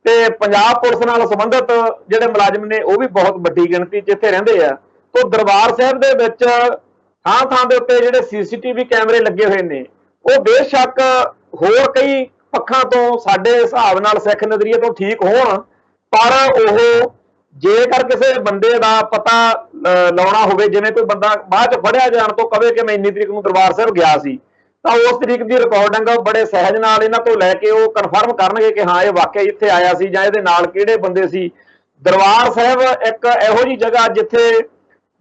ਤੇ ਪੰਜਾਬ ਪੁਲਿਸ ਨਾਲ ਸੰਬੰਧਿਤ ਜਿਹੜੇ ਮੁਲਾਜ਼ਮ ਨੇ ਉਹ ਵੀ ਬਹੁਤ ਵੱਡੀ ਗਿਣਤੀ 'ਚ ਇੱਥੇ ਰਹਿੰਦੇ ਆ। ਤੋਂ ਦਰਬਾਰ ਸਾਹਿਬ ਦੇ ਵਿੱਚ ਥਾਂ ਥਾਂ ਦੇ ਉੱਤੇ ਜਿਹੜੇ ਸੀਸੀਟੀਵੀ ਕੈਮਰੇ ਲੱਗੇ ਹੋਏ ਨੇ ਉਹ ਬੇਸ਼ੱਕ ਹੋਰ ਕਈ ਪੱਖਾਂ ਤੋਂ ਸਾਡੇ ਹਿਸਾਬ ਨਾਲ ਸਿੱਖ ਨਜ਼ਰੀਏ ਤੋਂ ਠੀਕ ਹੋਣ, ਪਰ ਉਹ ਜੇਕਰ ਕਿਸੇ ਬੰਦੇ ਦਾ ਪਤਾ ਲਾਉਣਾ ਹੋਵੇ, ਜਿਵੇਂ ਕੋਈ ਬੰਦਾ ਬਾਅਦ ਚ ਫੜਿਆ ਜਾਣ ਤੋਂ ਕਵੇ ਕਿ ਮੈਂ ਇੰਨੀ ਤਰੀਕ ਨੂੰ ਦਰਬਾਰ ਸਾਹਿਬ ਗਿਆ ਸੀ, ਤਾਂ ਉਸ ਤਰੀਕ ਦੀ ਰਿਕਾਰਡਿੰਗ ਬੜੇ ਸਹਿਜ ਨਾਲ ਇਹਨਾਂ ਤੋਂ ਲੈ ਕੇ ਉਹ ਕਨਫਰਮ ਕਰਨਗੇ ਕਿ ਹਾਂ ਇਹ ਵਾਕਿਆ ਇੱਥੇ ਆਇਆ ਸੀ ਜਾਂ ਇਹਦੇ ਨਾਲ ਕਿਹੜੇ ਬੰਦੇ ਸੀ। ਦਰਬਾਰ ਸਾਹਿਬ ਇੱਕ ਇਹੋ ਜਿਹੀ ਜਗ੍ਹਾ ਜਿੱਥੇ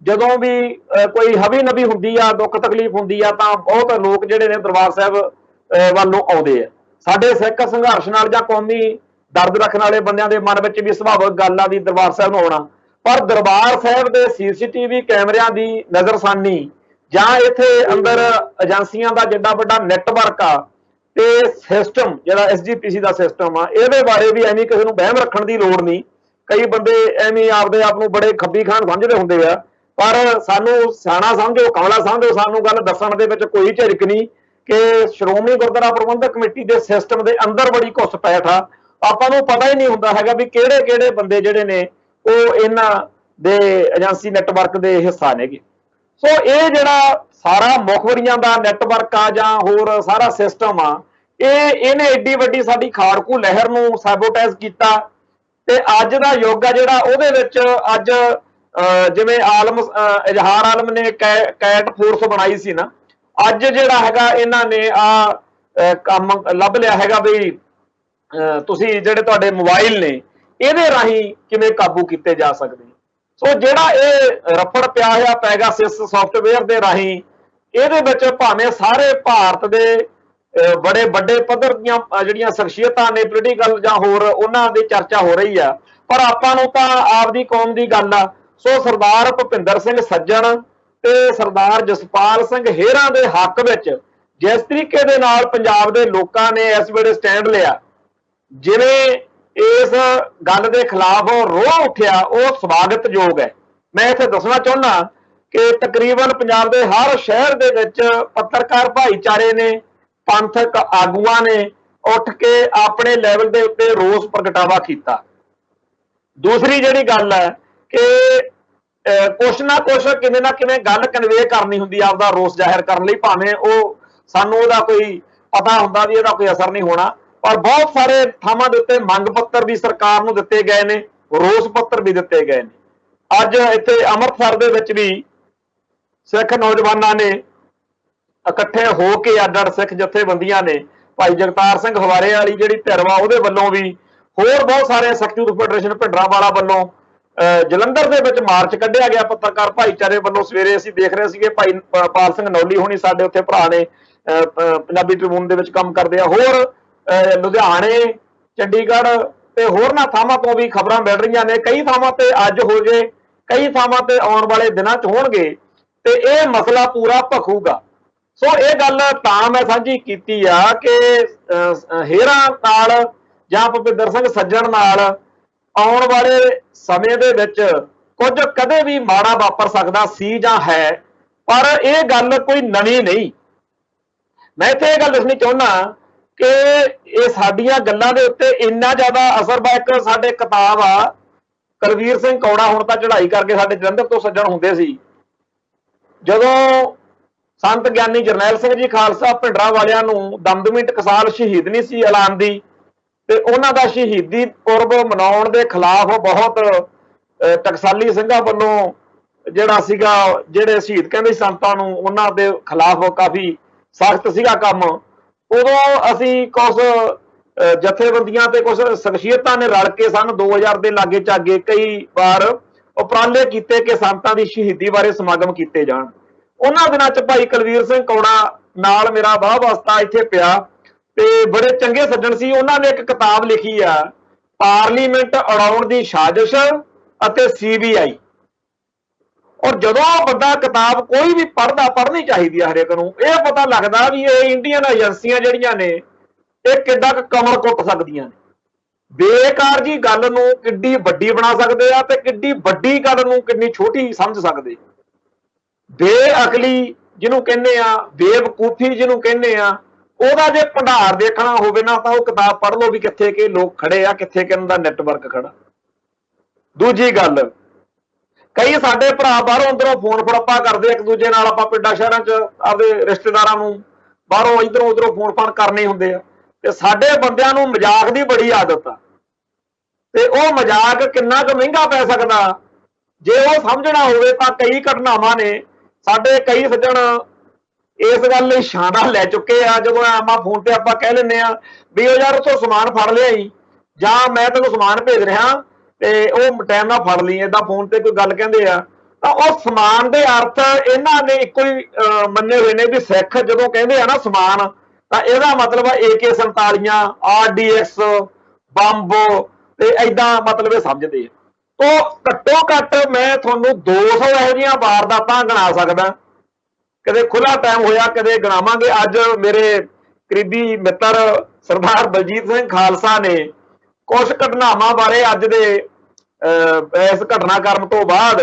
ਜਦੋਂ ਵੀ ਕੋਈ ਹਵੀ ਨਵੀ ਹੁੰਦੀ ਆ, ਦੁੱਖ ਤਕਲੀਫ ਹੁੰਦੀ ਆ, ਤਾਂ ਬਹੁਤ ਲੋਕ ਜਿਹੜੇ ਨੇ ਦਰਬਾਰ ਸਾਹਿਬ ਵੱਲੋਂ ਆਉਂਦੇ ਆ। ਸਾਡੇ ਸਿੱਖ ਸੰਘਰਸ਼ ਨਾਲ ਜਾਂ ਕੌਮੀ ਦਰਦ ਰੱਖਣ ਵਾਲੇ ਬੰਦਿਆਂ ਦੇ ਮਨ ਵਿੱਚ ਵੀ ਸੁਭਾਵਿਕ ਗੱਲ ਆ ਵੀ ਦਰਬਾਰ ਸਾਹਿਬ ਨੂੰ ਆਉਣਾ, ਪਰ ਦਰਬਾਰ ਸਾਹਿਬ ਦੇ ਸੀਸੀਟੀਵੀ ਕੈਮਰਿਆਂ ਦੀ ਨਜ਼ਰਸਾਨੀ ਜਾਂ ਇੱਥੇ ਅੰਦਰ ਏਜੰਸੀਆਂ ਦਾ ਜਿੱਡਾ ਵੱਡਾ ਨੈਟਵਰਕ ਆ ਤੇ ਸਿਸਟਮ ਜਿਹੜਾ ਐਸਜੀਪੀਸੀ ਦਾ ਸਿਸਟਮ ਆ, ਇਹਦੇ ਬਾਰੇ ਵੀ ਐਵੇਂ ਕਿਸੇ ਨੂੰ ਵਹਿਮ ਰੱਖਣ ਦੀ ਲੋੜ ਨਹੀਂ। ਕਈ ਬੰਦੇ ਐਵੇਂ ਆਪਦੇ ਆਪ ਨੂੰ ਬੜੇ ਖੱਬੀ ਖਾਨ ਸਮਝਦੇ ਹੁੰਦੇ ਆ, ਪਰ ਸਾਨੂੰ ਸਿਆਣਾ ਸਮਝੋ, ਕਮਲਾ ਸਮਝੋ, ਸਾਨੂੰ ਗੱਲ ਦੱਸਣ ਦੇ ਵਿੱਚ ਕੋਈ ਝਿਜਕ ਨਹੀਂ ਕਿ ਸ਼੍ਰੋਮਣੀ ਗੁਰਦੁਆਰਾ ਪ੍ਰਬੰਧਕ ਕਮੇਟੀ ਦੇ ਸਿਸਟਮ ਦੇ ਅੰਦਰ ਬੜੀ ਘੁਸਪੈਠ ਆ। ਆਪਾਂ ਨੂੰ ਪਤਾ ਹੀ ਨਹੀਂ ਹੁੰਦਾ ਹੈਗਾ ਵੀ ਕਿਹੜੇ ਕਿਹੜੇ ਬੰਦੇ ਜਿਹੜੇ ਨੇ ਉਹ ਇਹਨਾਂ ਦੇ ਏਜੰਸੀ ਨੈਟਵਰਕ ਦੇ ਹਿੱਸਾ ਨੇਗੇ। ਸੋ ਇਹ ਜਿਹੜਾ ਸਾਰਾ ਮੁਖਬਰੀਆਂ ਦਾ ਨੈਟਵਰਕ ਆ ਜਾਂ ਹੋਰ ਸਾਰਾ ਸਿਸਟਮ ਆ, ਇਹਨੇ ਏਡੀ ਵੱਡੀ ਸਾਡੀ ਖਾੜਕੂ ਲਹਿਰ ਨੂੰ ਸੈਬੋਟਾਈਜ਼ ਕੀਤਾ। ਤੇ ਅੱਜ ਦਾ ਯੁੱਗ ਆ ਜਿਹੜਾ ਉਹਦੇ ਵਿੱਚ ਅੱਜ ਜਿਵੇਂ ਇਜ਼ਹਾਰ ਆਲਮ ਨੇ ਕੈਟ ਫੋਰਸ ਬਣਾਈ ਸੀ ਨਾ, ਅੱਜ ਜਿਹੜਾ ਹੈਗਾ ਇਹਨਾਂ ਨੇ ਕੰਮ ਲੱਭ ਲਿਆ ਹੈਗਾ ਵੀ ਤੁਸੀਂ ਜਿਹੜੇ ਤੁਹਾਡੇ ਮੋਬਾਈਲ ਨੇ ਇਹਦੇ ਰਾਹੀਂ ਕਿਵੇਂ ਕਾਬੂ ਕੀਤੇ ਜਾ ਸਕਦੇ। ਸੋ ਜਿਹੜਾ ਇਹ ਰਫੜ ਪਿਆ ਹੋਇਆ ਪੈਗਾਸਸ ਸੌਫਟਵੇਅਰ ਦੇ ਰਾਹੀਂ, ਇਹਦੇ ਵਿੱਚ ਭਾਵੇਂ ਸਾਰੇ ਭਾਰਤ ਦੇ ਬੜੇ ਵੱਡੇ ਪੱਧਰ ਦੀਆਂ ਜਿਹੜੀਆਂ ਸ਼ਖਸੀਅਤਾਂ ਨੇ ਪੋਲੀਟੀਕਲ ਜਾਂ ਹੋਰ ਉਹਨਾਂ ਦੀ ਚਰਚਾ ਹੋ ਰਹੀ ਆ, ਪਰ ਆਪਾਂ ਨੂੰ ਤਾਂ ਆਪਦੀ ਕੌਮ ਦੀ ਗੱਲ ਆ। ਸੋ ਸਰਦਾਰ ਭੁਪਿੰਦਰ ਸਿੰਘ ਸੱਜਣ ਤੇ ਸਰਦਾਰ ਜਸਪਾਲ ਸਿੰਘ ਹੇਰਾਂ ਦੇ ਹੱਕ ਵਿੱਚ ਜਿਸ ਤਰੀਕੇ ਦੇ ਨਾਲ ਪੰਜਾਬ ਦੇ ਲੋਕਾਂ ਨੇ ਇਸ ਵੇਲੇ ਸਟੈਂਡ ਲਿਆ, ਜਿਵੇਂ ਇਸ ਗੱਲ ਦੇ ਖਿਲਾਫ ਰੋਹ ਉੱਠਿਆ, ਉਹ ਸਵਾਗਤਯੋਗ ਹੈ। ਮੈਂ ਇੱਥੇ ਦੱਸਣਾ ਚਾਹੁੰਦਾ ਕਿ ਤਕਰੀਬਨ ਪੰਜਾਬ ਦੇ ਹਰ ਸ਼ਹਿਰ ਦੇ ਵਿੱਚ ਪੱਤਰਕਾਰ ਭਾਈਚਾਰੇ ਨੇ, ਪੰਥਕ ਆਗੂਆਂ ਨੇ ਉੱਠ ਕੇ ਆਪਣੇ ਲੈਵਲ ਦੇ ਉੱਤੇ ਰੋਸ ਪ੍ਰਗਟਾਵਾ ਕੀਤਾ। ਦੂਸਰੀ ਜਿਹੜੀ ਗੱਲ ਹੈ ਕਿ ਕੁਛ ਨਾ ਕੁਛ ਕਿਵੇਂ ਨਾ ਕਿਵੇਂ ਗੱਲ ਕਨਵੇ ਕਰਨੀ ਹੁੰਦੀ ਆਪਦਾ ਰੋਸ ਜ਼ਾਹਿਰ ਕਰਨ ਲਈ, ਭਾਵੇਂ ਉਹ ਸਾਨੂੰ ਉਹਦਾ ਕੋਈ ਪਤਾ ਹੁੰਦਾ ਵੀ ਇਹਦਾ ਕੋਈ ਅਸਰ ਨਹੀਂ ਹੋਣਾ, ਪਰ ਬਹੁਤ ਸਾਰੇ ਥਾਵਾਂ ਦੇ ਉੱਤੇ ਮੰਗ ਪੱਤਰ ਵੀ ਸਰਕਾਰ ਨੂੰ ਦਿੱਤੇ ਗਏ ਨੇ, ਰੋਸ ਪੱਤਰ ਵੀ ਦਿੱਤੇ ਗਏ ਨੇ। ਅੱਜ ਇੱਥੇ ਅੰਮ੍ਰਿਤਸਰ ਦੇ ਵਿੱਚ ਵੀ ਸਿੱਖ ਨੌਜਵਾਨਾਂ ਨੇ ਇਕੱਠੇ ਹੋ ਕੇ ਅੱਡ-ਅੱਡ ਸਿੱਖ ਜਥੇਬੰਦੀਆਂ ਨੇ, ਭਾਈ ਜਗਤਾਰ ਸਿੰਘ ਹਵਾਰੇ ਵਾਲੀ ਜਿਹੜੀ ਧਿਰ ਵਾ ਉਹਦੇ ਵੱਲੋਂ ਵੀ, ਹੋਰ ਬਹੁਤ ਸਾਰੇ ਸਿੱਖ ਯੂਥ ਫੈਡਰੇਸ਼ਨ ਭਿੰਡਰਾਂਵਾਲਾ ਵੱਲੋਂ ਜਲੰਧਰ ਦੇ ਵਿੱਚ ਮਾਰਚ ਕੱਢਿਆ ਗਿਆ ਪੱਤਰਕਾਰ ਭਾਈਚਾਰੇ ਵੱਲੋਂ। ਸਵੇਰੇ ਅਸੀਂ ਦੇਖ ਰਹੇ ਸੀਗੇ ਭਾਈ ਪਾਲ ਸਿੰਘ ਨੌਲੀ ਹੋਣੀ ਸਾਡੇ ਉੱਥੇ ਭਰਾ ਨੇ, ਪੰਜਾਬੀ ਟ੍ਰਿਬਿਊਨ ਦੇ ਵਿੱਚ ਕੰਮ ਕਰਦੇ ਆ, ਹੋਰ ਲੁਧਿਆਣੇ, ਚੰਡੀਗੜ੍ਹ ਤੇ ਹੋਰਨਾਂ ਥਾਵਾਂ ਤੋਂ ਵੀ ਖਬਰਾਂ ਮਿਲ ਰਹੀਆਂ ਨੇ। ਕਈ ਥਾਵਾਂ ਤੇ ਅੱਜ ਹੋ ਗਏ, ਕਈ ਥਾਵਾਂ ਤੇ ਆਉਣ ਵਾਲੇ ਦਿਨਾਂ 'ਚ ਹੋਣਗੇ ਤੇ ਇਹ ਮਸਲਾ ਪੂਰਾ ਭਖੂਗਾ। ਸੋ ਇਹ ਗੱਲ ਤਾਂ ਮੈਂ ਸਾਂਝੀ ਕੀਤੀ ਆ ਕਿ ਹੇਰਾਂ ਨਾਲ ਜਾਂ ਭੁਪਿੰਦਰ ਸਿੰਘ ਸੱਜਣ ਨਾਲ ਆਉਣ ਵਾਲੇ ਸਮੇਂ ਦੇ ਵਿੱਚ ਕੁਝ ਕਦੇ ਵੀ ਮਾੜਾ ਵਾਪਰ ਸਕਦਾ ਸੀ ਜਾਂ ਹੈ, ਪਰ ਇਹ ਗੱਲ ਕੋਈ ਨਵੀਂ ਨਹੀਂ। ਮੈਂ ਇੱਥੇ ਇਹ ਗੱਲ ਦੱਸਣੀ ਚਾਹੁੰਦਾ कि ये साडियां गल्लां दे उत्ते इन्ना ज़्यादा असर बा। एक साडे किताब आ कुलवीर सिंह कौड़ा, हुण तां चढ़ाई करके साडे जलंधर तो सज्जण हुंदे सी, जदों संत ਗਿਆਨੀ ਜਰਨੈਲ ਸਿੰਘ जी खालसा ਭਿੰਡਰਾਂ वालियां नूं दमदमी टकसाल शहीद नहीं सी ऐलानदी ते उन्हां दा शहीदी पुरब मनाउण दे खिलाफ बहुत टकसाली ਸਿੰਘਾਂ ਵੱਲੋਂ ਜਿਹੜਾ ਸੀਗਾ, ਜਿਹੜੇ ਸ਼ਹੀਦ ਕਹਿੰਦੇ ਸੰਤਾਂ ਨੂੰ, ਉਹਨਾਂ ਦੇ ਖਿਲਾਫ ਕਾਫੀ ਸਖਤ ਸੀਗਾ ਕੰਮ। ਉਦੋਂ ਅਸੀਂ ਕੁਝ ਜਥੇਬੰਦੀਆਂ ਤੇ ਕੁਝ ਸ਼ਖਸੀਅਤਾਂ ਨੇ ਰਲ ਕੇ ਸਨ 2000 ਦੇ ਲਾਗੇ ਚਾਗੇ ਕਈ ਵਾਰ ਉਪਰਾਲੇ ਕੀਤੇ ਕਿ ਸੰਤਾਂ ਦੀ ਸ਼ਹੀਦੀ ਬਾਰੇ ਸਮਾਗਮ ਕੀਤੇ ਜਾਣ। ਉਹਨਾਂ ਦਿਨਾਂ 'ਚ ਭਾਈ ਕੁਲਵੀਰ ਸਿੰਘ ਕੌੜਾ ਨਾਲ ਮੇਰਾ ਵਾਹ ਵਾਸਤਾ ਇੱਥੇ ਪਿਆ ਤੇ ਬੜੇ ਚੰਗੇ ਸੱਜਣ ਸੀ। ਉਹਨਾਂ ਨੇ ਇੱਕ ਕਿਤਾਬ ਲਿਖੀ ਆ, ਪਾਰਲੀਮੈਂਟ ਉਡਾਉਣ ਦੀ ਸਾਜ਼ਿਸ਼ ਅਤੇ CBI। और जो बंदा किताब कोई भी पढ़ता, पढ़नी चाहिए हरेक नूं, यह पता लगता भी ये इंडियन एजेंसियां जिहड़ियां ने ये किड्डा कमर कुट सकदियां ने। बेकार जी गल नूं किड्डी वड्डी बना सकदे आ ते किड्डी वड्डी गल नूं किन्नी छोटी समझ सकदे। बेअकली जिन्हों कहने आ, बेवकूफी जिन्हों कहने आ, ਉਹਦਾ जे भंडार देखना होवे ना तां ओह किताब पढ़ लो भी कित्थे के लोग खड़े आ, कित्थे कि उन्हां दा नैटवर्क खड़ा। दूजी गल, कई साडे भरा बाहरों अंदरों फोन फड़प्पा करते एक दूजे नाल, आपां पिंडां शहरां च आपदे रिश्तेदारां नूं बाहरों इधरों उधरों फोन फान करने हुंदे आ ते साडे बंदिआं नूं मजाक दी बड़ी आदत आ ते ओह मजाक किन्ना क महंगा पै सकदा जे ओह समझना होवे तां कई घटनावां ने। साडे कई सज्जण इस गल लई शाना लै चुके आ, जदों आमां फोन ते आपां कह लैंदे आ भी ओ यार उत्थों समान फड़ लिआई जां मैं तैनूं समान भेज रिहा ते ਉਹ ਟਾਈਮ ਨਾਲ ਫੜ ਲਈ, ਏਦਾਂ ਫੋਨ ਤੇ ਕੋਈ ਗੱਲ ਕਹਿੰਦੇ ਆ ਤਾਂ ਉਹ ਸਮਾਨ ਦੇ ਅਰਥ ਇਹਨਾਂ ਨੇ ਇੱਕੋ ਹੀ ਮੰਨੇ ਹੋਏ ਨੇ ਵੀ ਸਿੱਖ ਜਦੋਂ ਕਹਿੰਦੇ ਆ ਨਾ ਸਮਾਨ ਤਾਂ ਇਹਦਾ ਮਤਲਬ ਆ AK-47, RDX, ਬੰਬ ਤੇ ਏਦਾਂ ਮਤਲਬ ਇਹ ਸਮਝਦੇ ਆ। ਤੋਂ ਘੱਟੋ ਘੱਟ ਮੈਂ ਤੁਹਾਨੂੰ 200 ਇਹੋ ਜਿਹੀਆਂ ਵਾਰਦਾਤਾਂ ਗਿਣਾ ਸਕਦਾ, ਕਦੇ ਖੁੱਲਾ ਟਾਈਮ ਹੋਇਆ ਕਦੇ ਗਿਣਾਵਾਂਗੇ। ਅੱਜ ਮੇਰੇ ਕਰੀਬੀ ਮਿੱਤਰ ਸਰਦਾਰ ਬਲਜੀਤ ਸਿੰਘ ਖਾਲਸਾ ਨੇ कुछ घटनावां बारे अज दे इस घटनाक्रम तो बाद